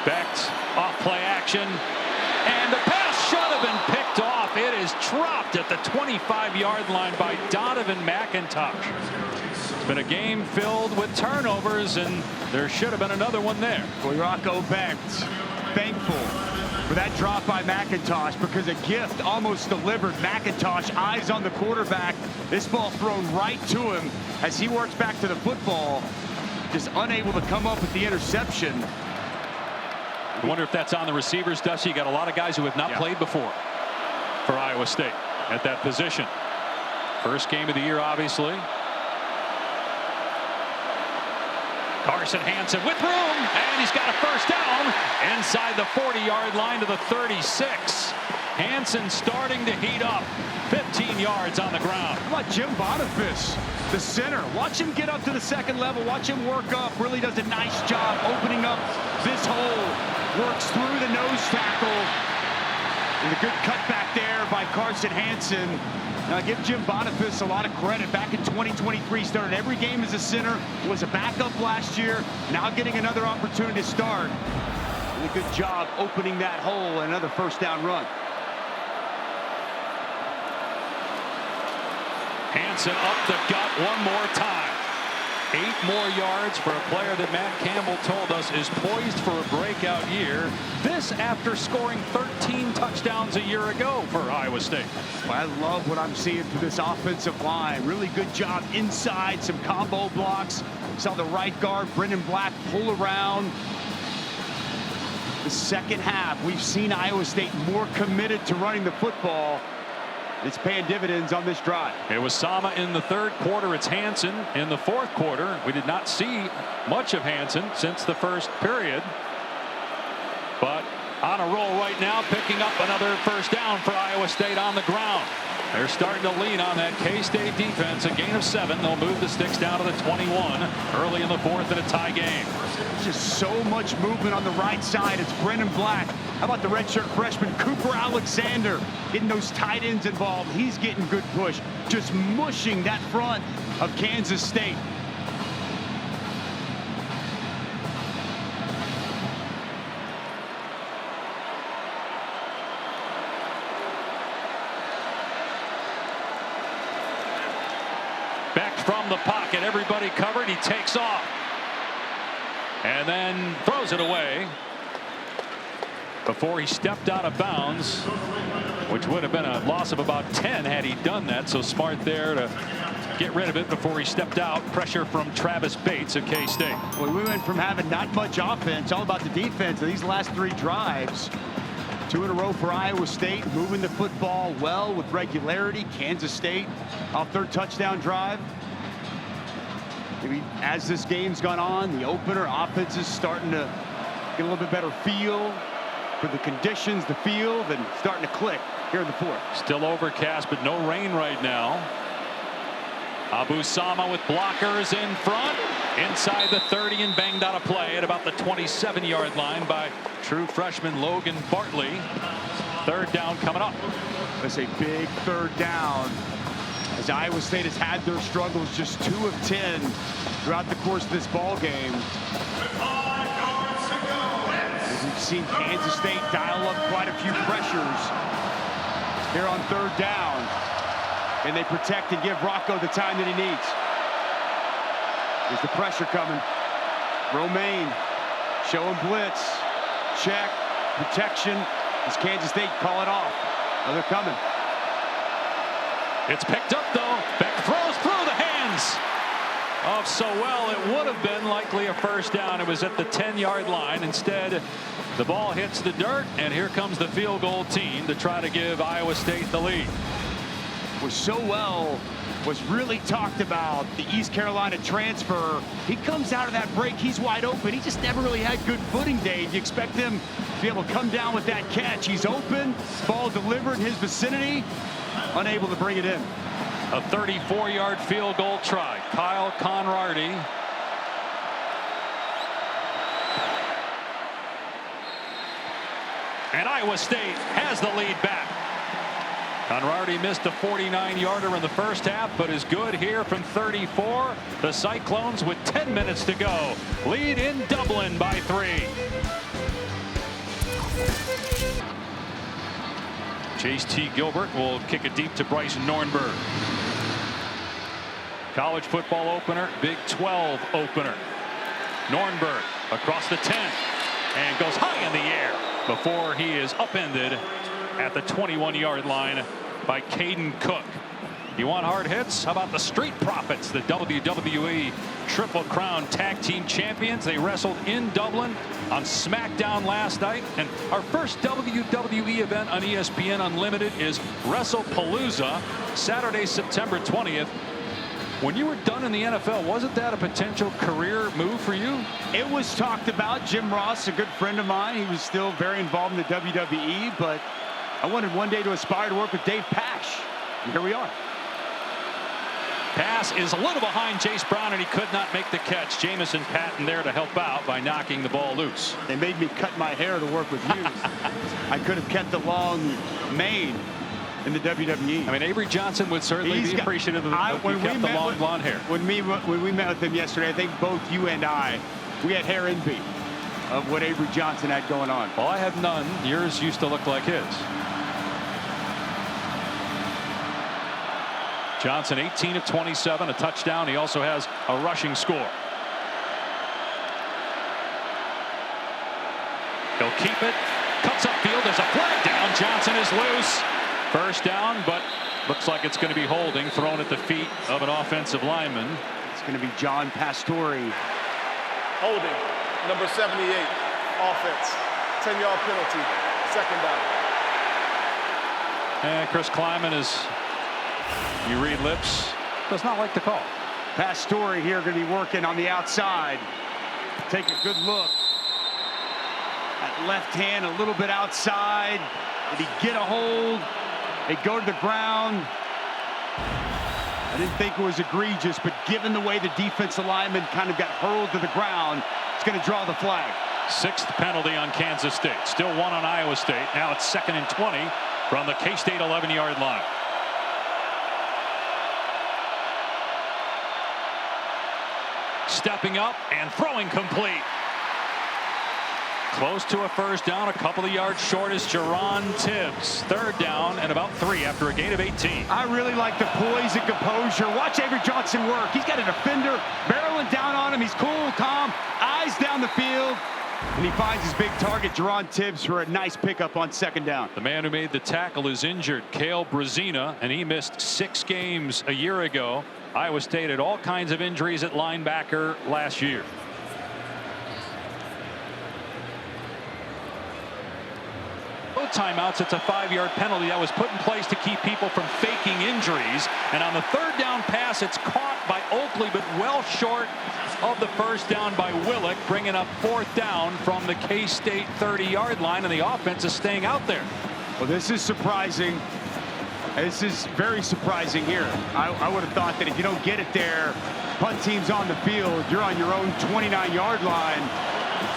Becht off play action, and the pass should have been picked off. It is dropped at the 25-yard line by Donovan McIntosh. It's been a game filled with turnovers, and there should have been another one there. Boy, Rocco Becht thankful for that drop by McIntosh, because a gift almost delivered. McIntosh, eyes on the quarterback. This ball thrown right to him as he works back to the football, just unable to come up with the interception. I wonder if that's on the receivers, Dusty. You got a lot of guys who have not played before for Iowa State at that position. First game of the year, obviously. Carson Hansen with room, and he's got a first down inside the 40-yard line to the 36. Hansen starting to heat up. 15 yards on the ground. How about Jim Boniface, the center? Watch him get up to the second level. Watch him work up. Really does a nice job opening up this hole. Works through the nose tackle. And a good cutback there by Carson. Carson Hansen. Now, give Jim Boniface a lot of credit. Back in 2023, started every game as a center, was a backup last year, now getting another opportunity to start. Really good job opening that hole and another first down run. Hansen up the gut one more time. 8 more yards for a player that Matt Campbell told us is poised for a breakout year. This after scoring 13 touchdowns a year ago for Iowa State. I love what I'm seeing through this offensive line. Really good job inside, some combo blocks. Saw the right guard, Brendan Black, pull around. The second half, we've seen Iowa State more committed to running the football. It's paying dividends on this drive. It was Sama in the third quarter. It's Hansen in the fourth quarter. We did not see much of Hansen since the first period. But on a roll right now, picking up another first down for Iowa State on the ground. They're starting to lean on that K-State defense. A gain of 7. They'll move the sticks down to the 21 early in the fourth in a tie game. Just so much movement on the right side. It's Brendan Black. How about the redshirt freshman Cooper Alexander getting those tight ends involved? He's getting good push, just mushing that front of Kansas State. Becht from the pocket, everybody covered. He takes off and then throws it away before he stepped out of bounds, which would have been a loss of about 10 had he done that. So smart there to get rid of it before he stepped out. Pressure from Travis Bates of K-State. Well, we went from having not much offense, all about the defense, of these last 3 drives. 2 in a row for Iowa State, moving the football well with regularity. Kansas State off their touchdown drive. Maybe as this game's gone on, the opener, offense is starting to get a little bit better feel for the conditions, the field, and starting to click here in the fourth. Still overcast, but no rain right now. Abu Sama with blockers in front, inside the 30 and banged out a play at about the 27-yard line by true freshman Logan Bartley. Third down coming up. That's a big third down, as Iowa State has had their struggles, just 2 of 10 throughout the course of this ball game. As we've seen Kansas State dial up quite a few pressures here on third down, and they protect and give Rocco the time that he needs. There's the pressure coming. Romaine showing blitz, check, protection. As Kansas State call it off. Oh, they're coming. It's picked up though. Becht throws through the hands of Sowell. It would have been likely a first down. It was at the 10-yard line. Instead, the ball hits the dirt, and here comes the field goal team to try to give Iowa State the lead. Was Sowell was really talked about, the East Carolina transfer. He comes out of that break, he's wide open. He just never really had good footing, Dave. You expect him to be able to come down with that catch. He's open, ball delivered in his vicinity, unable to bring it in. A 34-yard field goal try. Kyle Conrarty. And Iowa State has the lead back. Conrarty missed a 49-yarder in the first half, but is good here from 34. The Cyclones with 10 minutes to go. Lead in Dublin by 3. Chase T. Gilbert will kick it deep to Bryce Nornberg. College football opener, Big 12 opener. Nornberg across the 10 and goes high in the air before he is upended at the 21-yard line by Caden Cook. You want hard hits? How about the Street Profits, the WWE Triple Crown Tag Team Champions? They wrestled in Dublin on SmackDown last night. And our first WWE event on ESPN Unlimited is WrestlePalooza, Saturday, September 20th. When you were done in the NFL, wasn't that a potential career move for you? It was talked about. Jim Ross, a good friend of mine, he was still very involved in the WWE, but I wanted one day to aspire to work with Dave Pasch. And here we are. Pass is a little behind Jace Brown, and he could not make the catch. Jamison Patton there to help out by knocking the ball loose. They made me cut my hair to work with you. I could have kept the long mane. in the WWE. I mean, Avery Johnson would certainly be appreciative of you kept the long blonde hair. When we met with him yesterday, I think both you and I, we had hair envy of what Avery Johnson had going on. Well, I had none. Yours used to look like his. Johnson 18 of 27, a touchdown. He also has a rushing score. He'll keep it. Cuts upfield. There's a flag down. Johnson is loose. First down, but looks like it's going to be holding, thrown at the feet of an offensive lineman. It's going to be John Pastore. Holding, number 78, offense. 10-yard penalty, second down. And Chris Kleiman, as you read lips, does not like the call. Pastore here going to be working on the outside. Take a good look. That left hand a little bit outside. Did he get a hold? They go to the ground. I didn't think it was egregious, but given the way the defensive lineman kind of got hurled to the ground, it's going to draw the flag. Sixth penalty on Kansas State. Still one on Iowa State. Now it's 2nd and 20 from the K-State 11-yard line. Stepping up and throwing complete. Close to a first down, a couple of yards short is Jerron Tibbs. Third down and about 3 after a gain of 18. I really like the poise and composure. Watch Avery Johnson work. He's got a defender barreling down on him. He's cool, calm, eyes down the field. And he finds his big target, Jerron Tibbs, for a nice pickup on 2nd down. The man who made the tackle is injured, Cale Brazina, and he missed 6 games a year ago. Iowa State had all kinds of injuries at linebacker last year. Both timeouts, it's a 5-yard penalty that was put in place to keep people from faking injuries. And on the 3rd down pass, it's caught by Oakley, but well short of the first down by Willick, bringing up 4th down from the K-State 30-yard line, and the offense is staying out there. Well, this is surprising. This is very surprising here. I would have thought that if you don't get it there, punt team's on the field, you're on your own 29-yard line,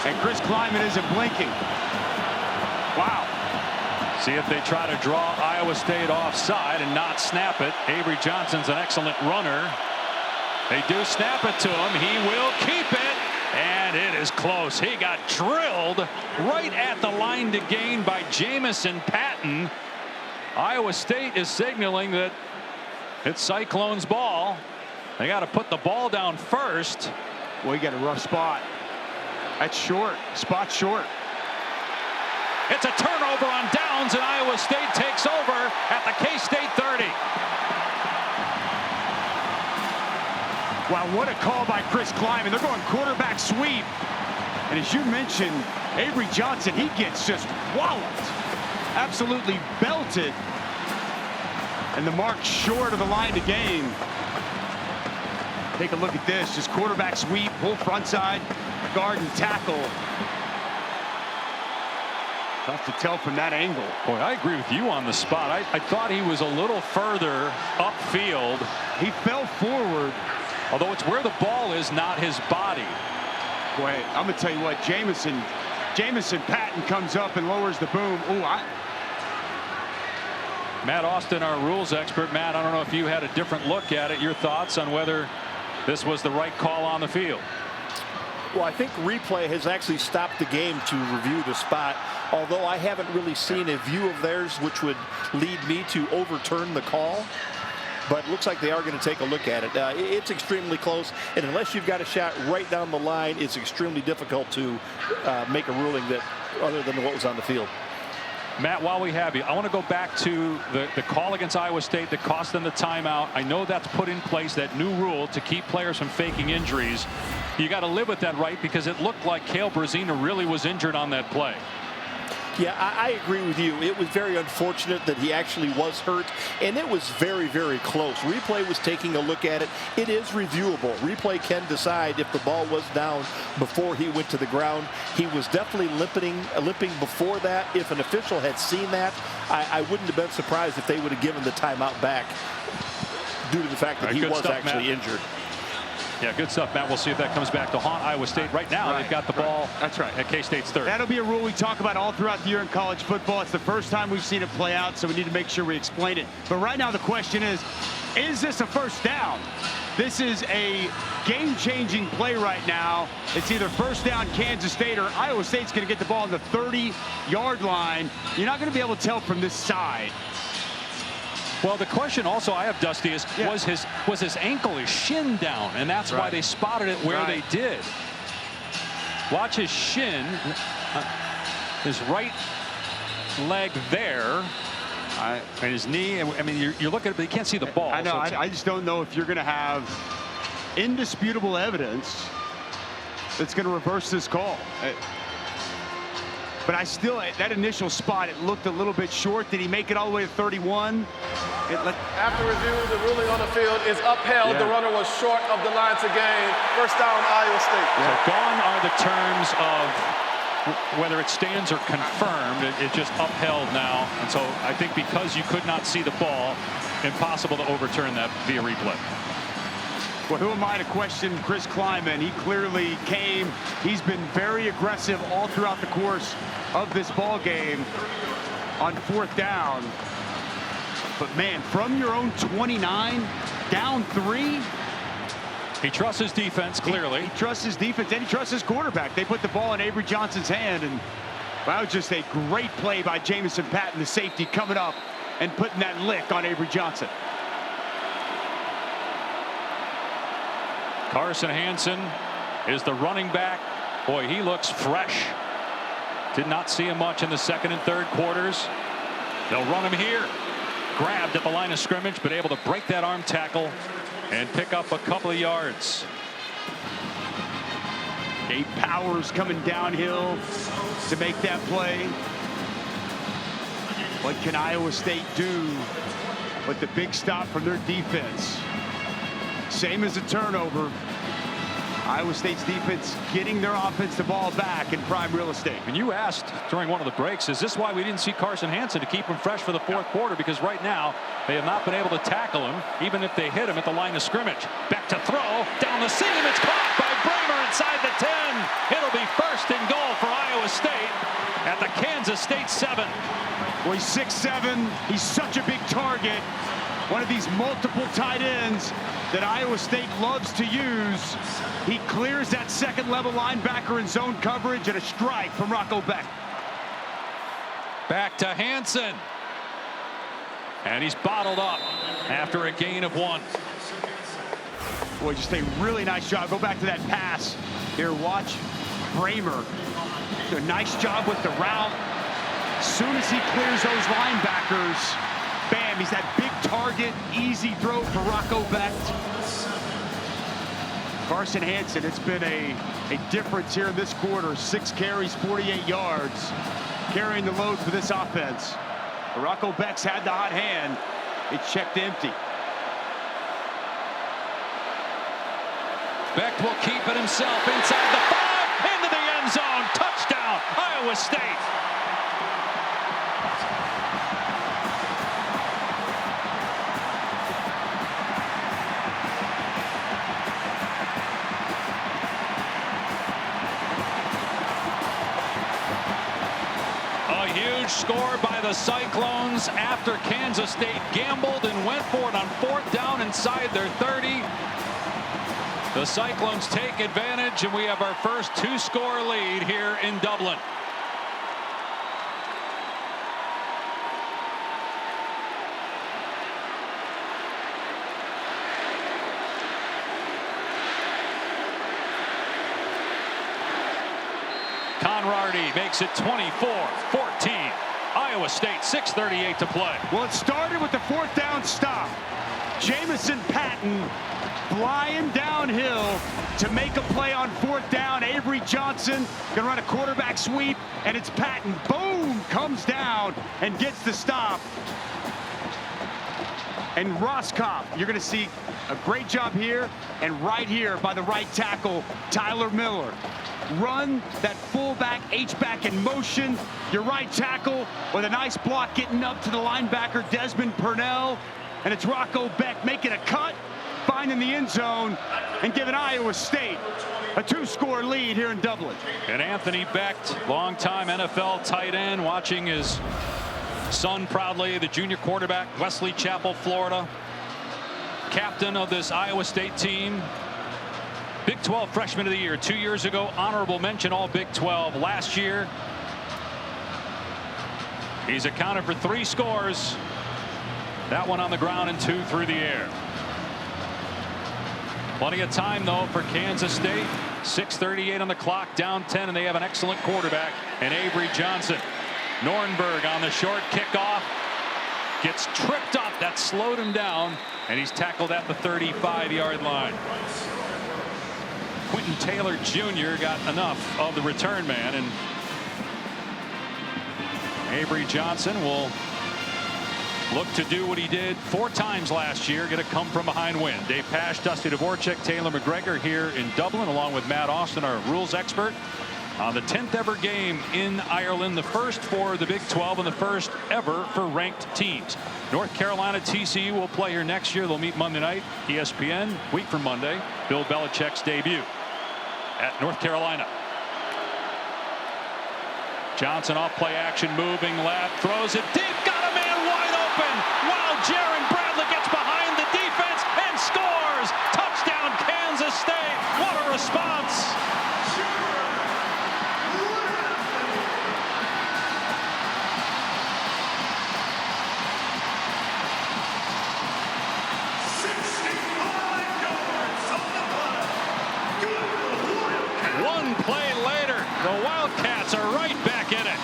and Chris Kleiman isn't blinking. Wow. See if they try to draw Iowa State offside and not snap it. Avery Johnson's an excellent runner. They do snap it to him. He will keep it, and it is close. He got drilled right at the line to gain by Jamison Patton. Iowa State is signaling that it's Cyclones ball. They got to put the ball down first. Well, he got a rough spot. That's short. Spot short. It's a turnover on downs, and Iowa State takes over at the K-State 30. Wow, what a call by Chris Kleiman. They're going quarterback sweep. And as you mentioned, Avery Johnson, he gets just walloped. Absolutely belted. And the mark short of the line to gain. Take a look at this. Just quarterback sweep, pull front side, guard and tackle. Tough to tell from that angle. Boy, I agree with you on the spot. I thought he was a little further upfield. He fell forward. Although it's where the ball is, not his body. Boy, I'm going to tell you what, Jamison Patton comes up and lowers the boom. Ooh, Matt Austin, our rules expert. Matt, I don't know if you had a different look at it. Your thoughts on whether this was the right call on the field? Well, I think replay has actually stopped the game to review the spot, although I haven't really seen a view of theirs which would lead me to overturn the call. But it looks like they are going to take a look at it. It's extremely close, and unless you've got a shot right down the line, it's extremely difficult to make a ruling that other than what was on the field. Matt, while we have you, I want to go back to the call against Iowa State that cost them the timeout. I know that's put in place, that new rule to keep players from faking injuries. You got to live with that, right? Because it looked like Cale Brazina really was injured on that play. Yeah, I agree with you. It was very unfortunate that he actually was hurt, and it was very, very close. Replay was taking a look at it. It is reviewable. Replay can decide if the ball was down before he went to the ground. He was definitely limping before that. If an official had seen that, I wouldn't have been surprised if they would have given the timeout back due to the fact that he was actually injured. Yeah, good stuff, Matt. We'll see if that comes back to haunt Iowa State. Right now, they've got the ball. That's right. At K-State's third. That'll be a rule we talk about all throughout the year in college football. It's the first time we've seen it play out, so we need to make sure we explain it. But right now, the question is this a first down? This is a game-changing play right now. It's either first down Kansas State or Iowa State's going to get the ball on the 30-yard line. You're not going to be able to tell from this side. Well, the question also I have, Dusty, is was his ankle, his shin down, and that's why they spotted it where they did. Watch his shin, his right leg there, and his knee. I mean, you're looking at it, but you can't see the ball. I know. So I just don't know if you're going to have indisputable evidence that's going to reverse this call. But I still, that initial spot, it looked a little bit short. Did he make it all the way to 31? After review, the ruling on the field is upheld. The runner was short of the line to gain. First down, Iowa State. So gone are the terms of whether it stands or confirmed. It's just upheld now. And so I think because you could not see the ball, impossible to overturn that via replay. Well, who am I to question Chris Kleiman? He clearly came. He's been very aggressive all throughout the course of this ball game on fourth down. But man, from your own 29, down 3. He trusts his defense, clearly. He trusts his defense, and he trusts his quarterback. They put the ball in Avery Johnson's hand, and that was just a great play by Jamison Patton, the safety, coming up and putting that lick on Avery Johnson. Carson Hansen is the running back. Boy, he looks fresh. Did not see him much in the second and third quarters. They'll run him here. Grabbed at the line of scrimmage, but able to break that arm tackle and pick up a couple of yards. Gabe Powers coming downhill to make that play. What can Iowa State do with the big stop from their defense? Same as a turnover. Iowa State's defense getting their offense the ball back in prime real estate. And you asked during one of the breaks, is this why we didn't see Carson Hansen to keep him fresh for the fourth quarter? Because right now they have not been able to tackle him, even if they hit him at the line of scrimmage. Back to throw down the seam. It's caught by Bramer inside the 10. It'll be first and goal for Iowa State at the Kansas State 7. Well, he's 6'7". He's such a big target. One of these multiple tight ends that Iowa State loves to use. He clears that second level linebacker in zone coverage, and a strike from Rocco Becht. Back to Hansen. And he's bottled up after a gain of 1. Boy, just a really nice job. Go back to that pass. Here, watch Bramer. A nice job with the route. As soon as he clears those linebackers, bam, he's that big target, easy throw for Rocco Becht. Carson Hansen, it's been a difference here in this quarter. 6 carries, 48 yards, carrying the load for this offense. But Rocco Becht's had the hot hand. It's checked empty. Becht will keep it himself inside the 5, into the end zone. Touchdown, Iowa State. Score by the Cyclones after Kansas State gambled and went for it on fourth down inside their 30. The Cyclones take advantage, and we have our first 2-score lead here in Dublin. Conradi makes it 24-14. Iowa State, 6:38 to play. Well, it started with the fourth down stop. Jamison Patton flying downhill to make a play on fourth down. Avery Johnson gonna run a quarterback sweep, and it's Patton. Boom! Comes down and gets the stop. And Roscoff, you're gonna see a great job here and right here by the right tackle, Tyler Miller. Run that fullback H-back in motion. Your right tackle with a nice block getting up to the linebacker Desmond Purnell. And it's Rocco Becht making a cut, finding the end zone and giving Iowa State a 2-score lead here in Dublin. And Anthony Becht, longtime NFL tight end, watching his son proudly, the junior quarterback, Wesley Chapel, Florida, captain of this Iowa State team. Big 12 freshman of the year 2 years ago, honorable mention all Big 12 last year. He's accounted for 3 scores. That one on the ground and 2 through the air. Plenty of time though for Kansas State. 6:38 on the clock, down 10, and they have an excellent quarterback in Avery Johnson. Nornberg on the short kickoff gets tripped up. That slowed him down, and he's tackled at the 35-yard line. Quentin Taylor Jr. got enough of the return man, and Avery Johnson will look to do what he did 4 times last year, get a come from behind win. Dave Pasch, Dusty Dvorak, Taylor McGregor here in Dublin, along with Matt Austin, our rules expert, on the 10th ever game in Ireland, the first for the Big 12 and the first ever for ranked teams. North Carolina TCU will play here next year. They'll meet Monday night, ESPN, week from Monday. Bill Belichick's debut at North Carolina. Johnson off play action, moving left, throws it deep, got a man wide open. Wow, Jaron Bradley gets behind the defense and scores. Touchdown, Kansas State. What a response. One play later, the Wildcats are right back in it.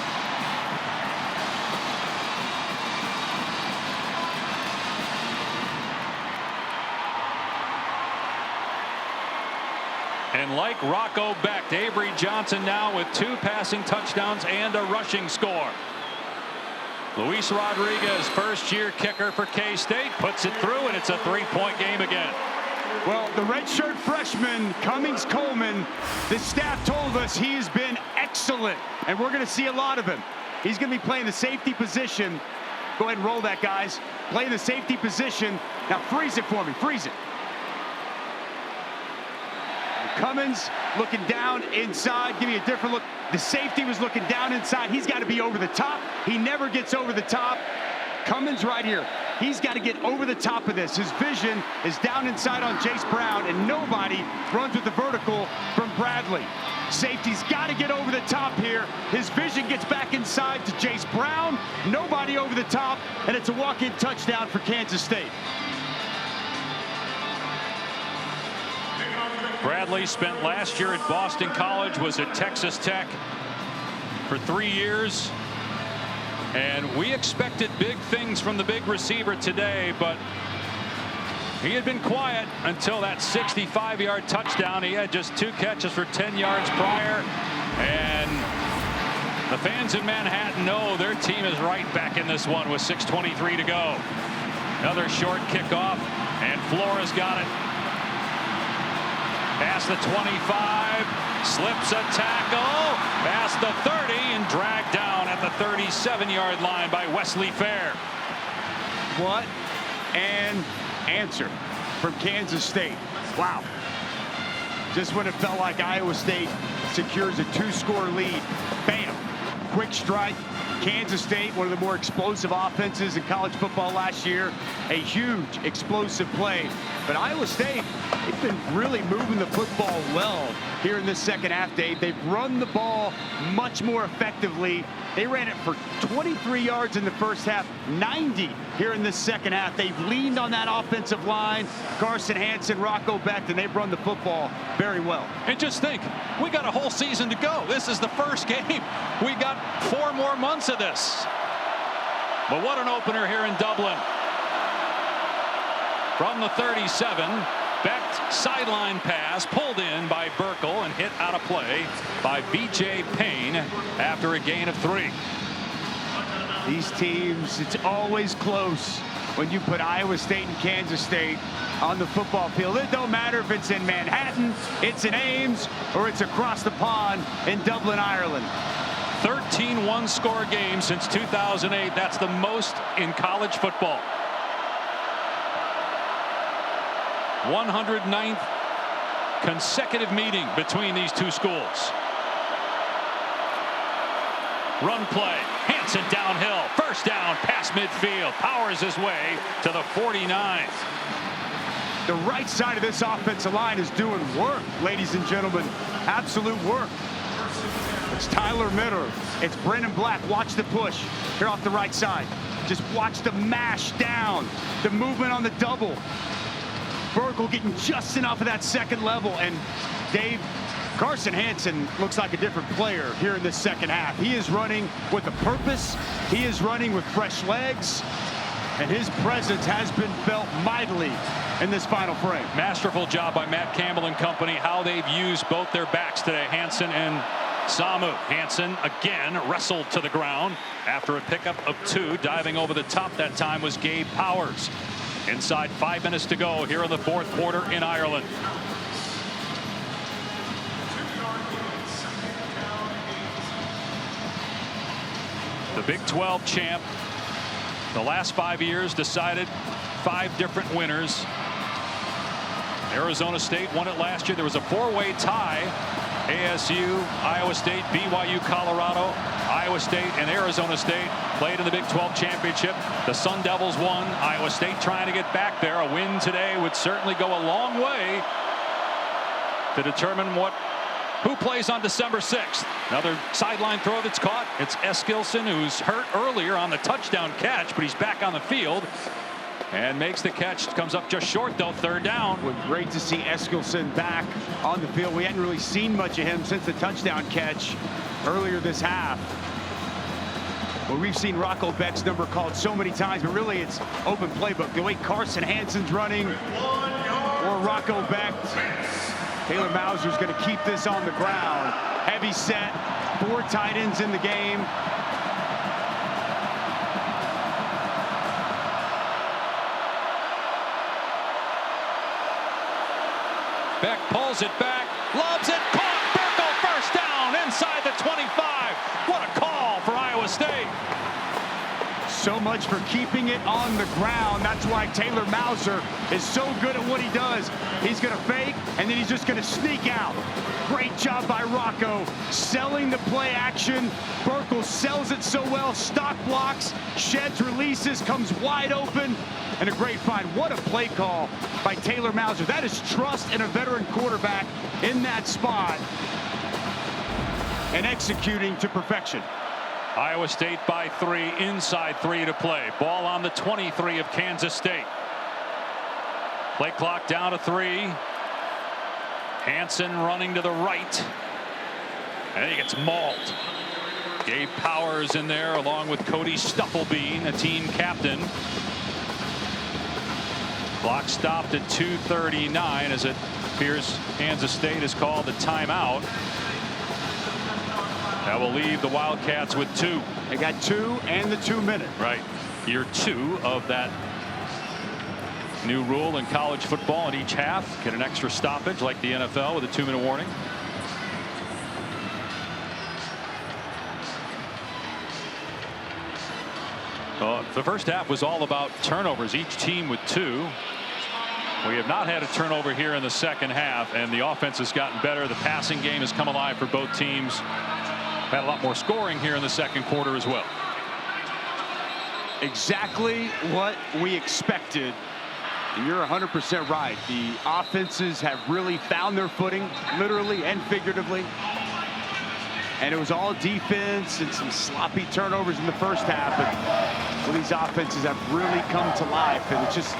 And like Rocco Becht, Avery Johnson now with 2 passing touchdowns and a rushing score. Luis Rodriguez, first-year kicker for K-State, puts it through, and it's a 3-point game again. Well, the redshirt freshman, Cummings Coleman, the staff told us he has been excellent, and we're going to see a lot of him. He's going to be playing the safety position. Go ahead and roll that, guys. Play the safety position. Now freeze it for me. Freeze it. Cummins looking down inside. Give me a different look. The safety was looking down inside. He's got to be over the top. He never gets over the top. Cummins right here. He's got to get over the top of this. His vision is down inside on Jace Brown, and nobody runs with the vertical from Bradley. Safety's got to get over the top here. His vision gets back inside to Jace Brown. Nobody over the top, and it's a walk-in touchdown for Kansas State. Bradley spent last year at Boston College, was at Texas Tech for 3 years. And we expected big things from the big receiver today, but he had been quiet until that 65-yard touchdown. He had just 2 catches for 10 yards prior. And the fans in Manhattan know their team is right back in this one with 6:23 to go. Another short kickoff, and Flores got it. Past the 25, slips a tackle, past the 30, and dragged down at the 37-yard line by Wesley Fair. What an answer from Kansas State. Wow. Just when it felt like Iowa State secures a 2-score lead, bam, quick strike. Kansas State, one of the more explosive offenses in college football last year, a huge explosive play. But Iowa State, they've been really moving the football well here in this second half, Dave. They've run the ball much more effectively. They ran it for 23 yards in the first half, 90 here in this second half. They've leaned on that offensive line, Carson Hansen, Rocco Becht, and they've run the football very well. And just think, we got a whole season to go. This is the first game. We got 4 more months of this. But what an opener here in Dublin. From the 37, Becht sideline pass pulled in by Burkle and hit out of play by B.J. Payne after a gain of 3. These teams, it's always close when you put Iowa State and Kansas State on the football field. It don't matter if it's in Manhattan, it's in Ames, or it's across the pond in Dublin, Ireland. 13 one-score games since 2008. That's the most in college football. 109th consecutive meeting between these two schools. Run play. Hansen downhill. First down past midfield. Powers his way to the 49. The right side of this offensive line is doing work, ladies and gentlemen. Absolute work. It's Tyler Mitter. It's Brendan Black. Watch the push here off the right side. Just watch the mash down. The movement on the double. Burkle getting just enough of that second level. And Dave, Carson Hansen looks like a different player here in this second half. He is running with a purpose. He is running with fresh legs. And his presence has been felt mightily in this final frame. Masterful job by Matt Campbell and company, how they've used both their backs today, Hansen and Samu. Hansen again wrestled to the ground after a pickup of 2. Diving over the top that time was Gabe Powers. Inside 5 minutes to go here in the fourth quarter in Ireland. The Big 12 champ. The last 5 years decided 5 different winners. Arizona State won it last year. There was a 4-way tie. ASU, Iowa State, BYU, Colorado, Iowa State, and Arizona State played in the Big 12 championship. The Sun Devils won. Iowa State trying to get back there. A win today would certainly go a long way to determine who plays on December 6th. Another sideline throw that's caught. It's Eskilsson, who's hurt earlier on the touchdown catch, but he's back on the field and makes the catch. Comes up just short, though. Third down. Well, great to see Eskilsson back on the field. We hadn't really seen much of him since the touchdown catch earlier this half. Well, we've seen Rocco Becht's number called so many times, but really it's open playbook. The way Carson Hansen's running or Rocco Becht. Taylor Mauser's going to keep this on the ground. Heavy set, 4 tight ends in the game. Becht pulls it back, lobs it, caught. Burkle, first down inside the 25. What a call for Iowa State. So much for keeping it on the ground. That's why Taylor Mauser is so good at what he does. He's going to fake, and then he's just going to sneak out. Great job by Rocco, selling the play action. Burkle sells it so well. Stock blocks, sheds, releases, comes wide open, and a great find. What a play call by Taylor Mauser. That is trust in a veteran quarterback in that spot and executing to perfection. Iowa State by 3, inside 3 to play. Ball on the 23 of Kansas State. Play clock down to 3. Hansen running to the right. And he gets mauled. Gabe Powers in there along with Cody Stufflebean, a team captain. Clock stopped at 2:39 as it appears Kansas State has called the timeout. That will leave the Wildcats with 2. They got 2 and the 2-minute. Right. Year 2 of that new rule in college football. In each half, get an extra stoppage like the NFL with a 2-minute warning. The first half was all about turnovers. Each team with 2. We have not had a turnover here in the second half, and the offense has gotten better. The passing game has come alive for both teams. Had a lot more scoring here in the second quarter as well. Exactly what we expected. And you're 100% right. The offenses have really found their footing, literally and figuratively. And it was all defense and some sloppy turnovers in the first half. But well, these offenses have really come to life, and it's just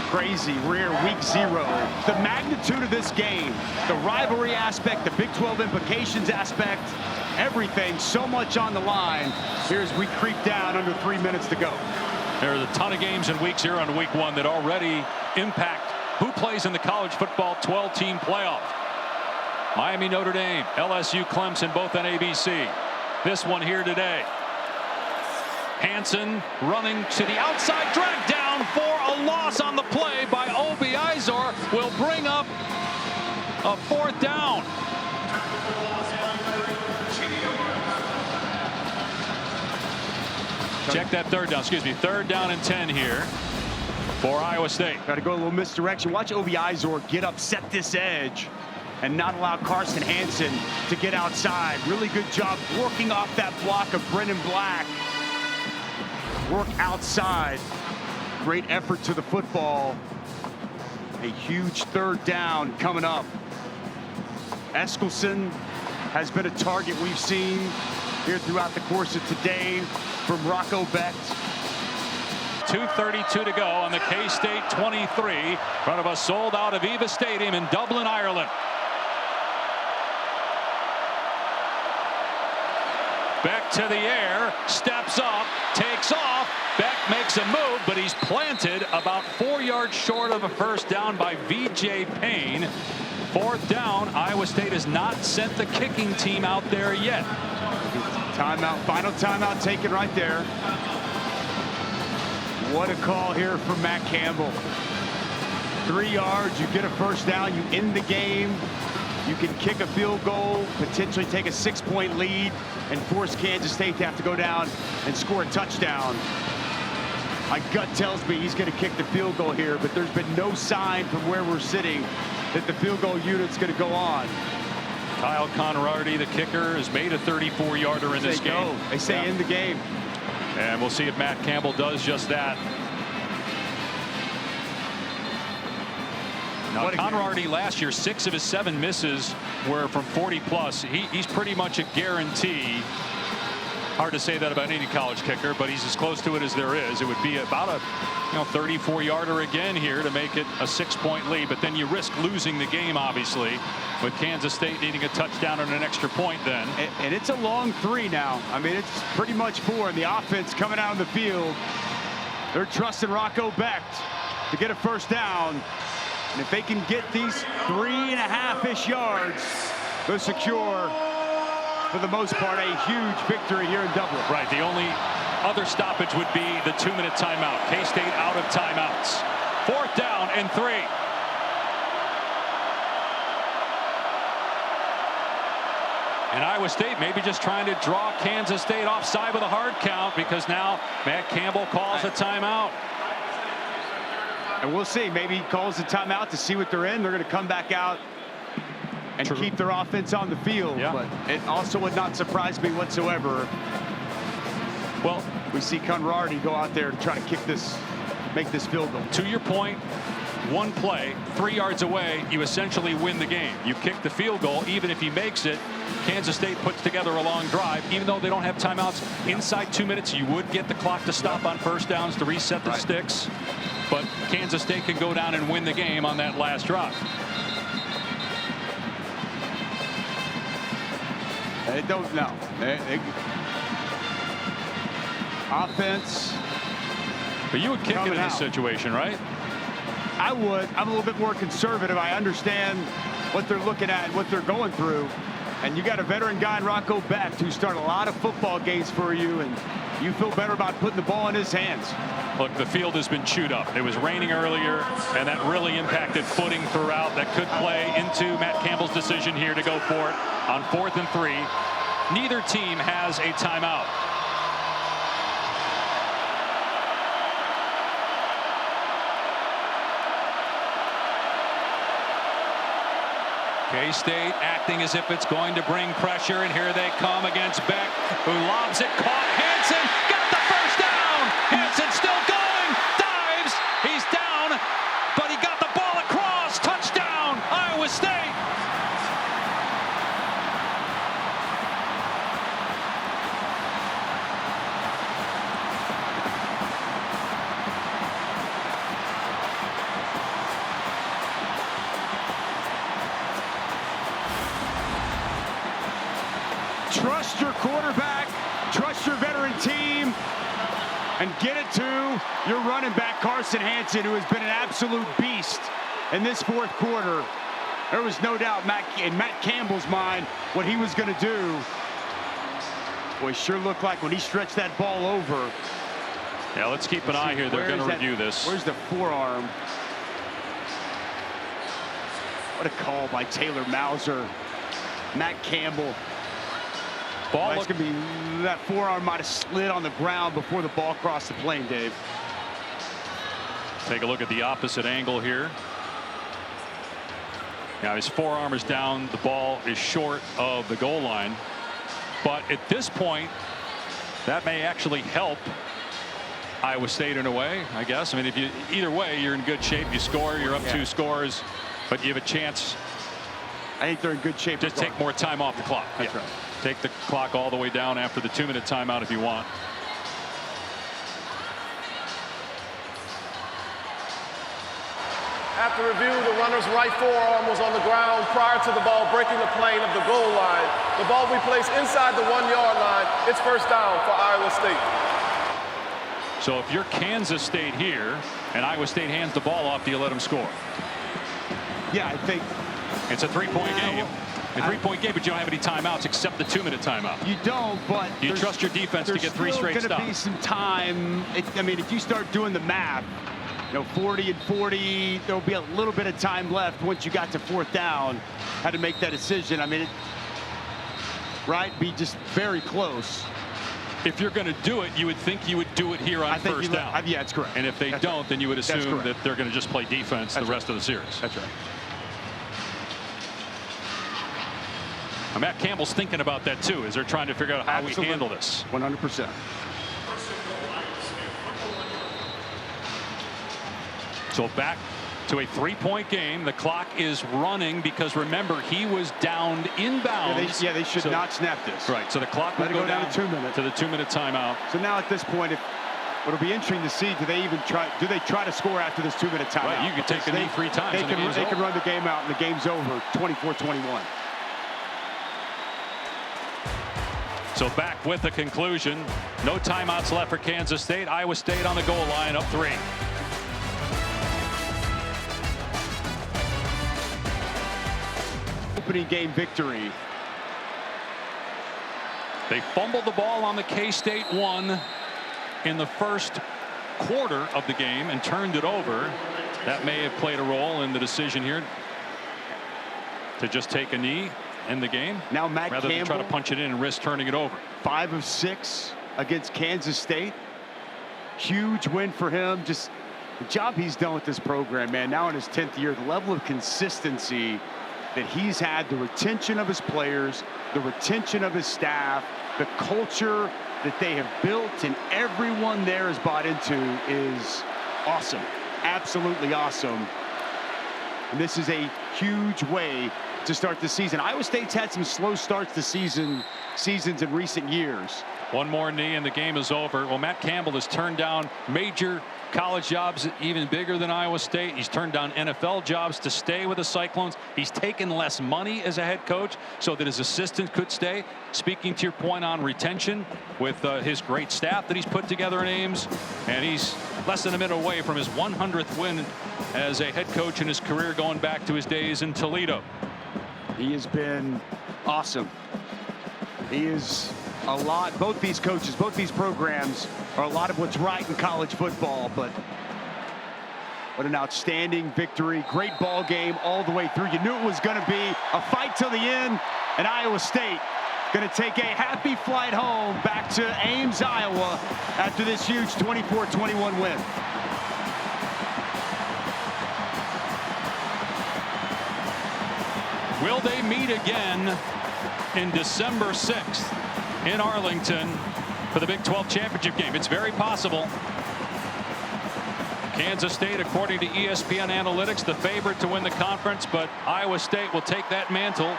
crazy. We're week 0. The magnitude of this game, the rivalry aspect, the Big 12 implications aspect, everything, so much on the line here as we creep down under 3 minutes to go. There's a ton of games in week 0 and week 1 that already impact who plays in the college football 12-team playoff. Miami, Notre Dame, LSU, Clemson, both on ABC. This one here today. Hansen running to the outside, dragged down for a loss on the play by Obi Izor. Will bring up a 4th down. Check that 3rd down. Excuse me, 3rd down and 10 here. for Iowa State. Got to go a little misdirection. Watch Obi Izor get up, set this edge, and not allow Carson Hansen to get outside. Really good job working off that block of Brennan Black. Work outside. Great effort to the football. A huge third down coming up. Eskelson has been a target we've seen here throughout the course of today from Rocco Becht. 2:32 to go on the K-State 23 in front of a sold-out Aviva Stadium in Dublin, Ireland. Becht to the air, steps up, takes off. Becht makes a move, but he's planted about 4 yards short of a first down by V.J. Payne. Fourth down. Iowa State has not sent the kicking team out there yet. Timeout, final timeout taken right there. What a call here from Matt Campbell. 3 yards, you get a first down, you end the game. You can kick a field goal, potentially take a 6-point lead, and force Kansas State to have to go down and score a touchdown. My gut tells me he's going to kick the field goal here, but there's been no sign from where we're sitting that the field goal unit's going to go on. Kyle Conrady, the kicker, has made a 34-yarder in this game. They say in the game. And we'll see if Matt Campbell does just that. Now, Conrady last year, 6 of his 7 misses were from 40+. He's pretty much a guarantee. Hard to say that about any college kicker, but he's as close to it as there is. It would be about a 34-yarder again here to make it a 6-point lead, but then you risk losing the game, obviously, with Kansas State needing a touchdown and an extra point then. And it's a long 3 now. I mean, it's pretty much 4, and the offense coming out on the field. They're trusting Rocco Becht to get a first down. And if they can get these 3.5-ish yards, they'll secure, for the most part, a huge victory here in Dublin. Right. The only other stoppage would be the 2-minute timeout. K-State out of timeouts. 4th down and 3. And Iowa State maybe just trying to draw Kansas State offside with a hard count, because now Matt Campbell calls a timeout. And we'll see. Maybe he calls a timeout to see what they're in. They're going to come back out and keep their offense on the field. Yeah. But it also would not surprise me whatsoever. Well, we see Conrady go out there to try to kick this, make this field goal. To your point, one play, 3 yards away, you essentially win the game. You kick the field goal, even if he makes it. Kansas State puts together a long drive. Even though they don't have timeouts, inside 2 minutes, you would get the clock to stop on first downs to reset the sticks. But Kansas State can go down and win the game on that last drive. They don't know. Offense. But you would kick it in this situation, right? I would. I'm a little bit more conservative. I understand what they're looking at, what they're going through. And you got a veteran guy in Rocco Becht who started a lot of football games for you, and you feel better about putting the ball in his hands. Look, the field has been chewed up. It was raining earlier, and that really impacted footing throughout. That could play into Matt Campbell's decision here to go for it on 4th and 3. Neither team has a timeout. K-State acting as if it's going to bring pressure, and here they come against Becht, who lobs it, caught. Hansen got the first down. Hansen still going, dives, he's down, but he got the ball across. Touchdown, Iowa State. Trust your quarterback, trust your veteran team, and get it to your running back, Carson Hansen, who has been an absolute beast in this 4th quarter. There was no doubt in Matt Campbell's mind what he was going to do. Boy, sure looked like when he stretched that ball over. Yeah, let's keep an eye here. They're going to review this. Where's the forearm? What a call by Taylor Mauser. Matt Campbell. Ball That's going to be, that forearm might have slid on the ground before the ball crossed the plane, Dave. Take a look at the opposite angle here. Now his forearm is down. The ball is short of the goal line. But at this point, that may actually help Iowa State in a way, I guess. I mean, either way, you're in good shape. You score, you're up 2 scores, but you have a chance. I think they're in good shape. Just take more time off the clock. That's right. Take the clock all the way down after the 2-minute timeout if you want. After review, the runner's right forearm was on the ground prior to the ball breaking the plane of the goal line. The ball will be placed inside the 1-yard line. It's first down for Iowa State. So if you're Kansas State here and Iowa State hands the ball off, do you let them score? Yeah, I think it's a 3-point game. A 3-point game, but you don't have any timeouts except the 2-minute timeout. You don't, but you trust your defense to get 3 straight stops. There's going to be some time. I mean, if you start doing the math, 40 and 40, there'll be a little bit of time left once you got to 4th down. How to make that decision. I mean, be just very close. If you're going to do it, you would think you would do it here on first down. Yeah, it's correct. And if they don't, then you would assume that they're going to just play defense the rest of the series. That's right. Matt Campbell's thinking about that too, as they're trying to figure out how we handle this. 100%. So back to a 3-point game. The clock is running because, remember, he was downed inbounds. Yeah, they should not snap this. Right. So the clock will go down to 2 minutes. To the 2-minute timeout. So now at this point, it'll be interesting to see, do they try to score after this 2-minute timeout? Right, you could take the knee 3 times. They can run the game out and the game's over 24-21. So back with the conclusion. No timeouts left for Kansas State. Iowa State on the goal line, up 3. Opening game victory. They fumbled the ball on the K-State 1 in the first quarter of the game and turned it over. That may have played a role in the decision here to just take a knee in the game. Now Matt rather Campbell, than try to punch it in and risk turning it over. 5 of 6 against Kansas State. Huge win for him. Just the job he's done with this program, man. Now in his 10th year, the level of consistency that he's had, the retention of his players, the retention of his staff, the culture that they have built and everyone there has bought into is awesome. Absolutely awesome. And this is a huge way to start the season. Iowa State's had some slow starts to seasons in recent years. One more knee and the game is over. Well, Matt Campbell has turned down major college jobs even bigger than Iowa State. He's turned down NFL jobs to stay with the Cyclones. He's taken less money as a head coach so that his assistant could stay. Speaking to your point on retention with his great staff that he's put together in Ames, and he's less than a minute away from his 100th win as a head coach in his career, going back to his days in Toledo. He has been awesome. He is a lot. Both these coaches, both these programs are a lot of what's right in college football, but what an outstanding victory. Great ball game all the way through. You knew it was going to be a fight till the end, and Iowa State going to take a happy flight home back to Ames, Iowa after this huge 24-21 win. Will they meet again in December 6th in Arlington for the Big 12 championship game? It's very possible. Kansas State, according to ESPN Analytics, the favorite to win the conference, but Iowa State will take that mantle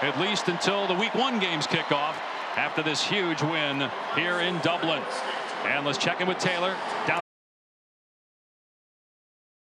at least until the Week 1 games kick off after this huge win here in Dublin. And let's check in with Taylor down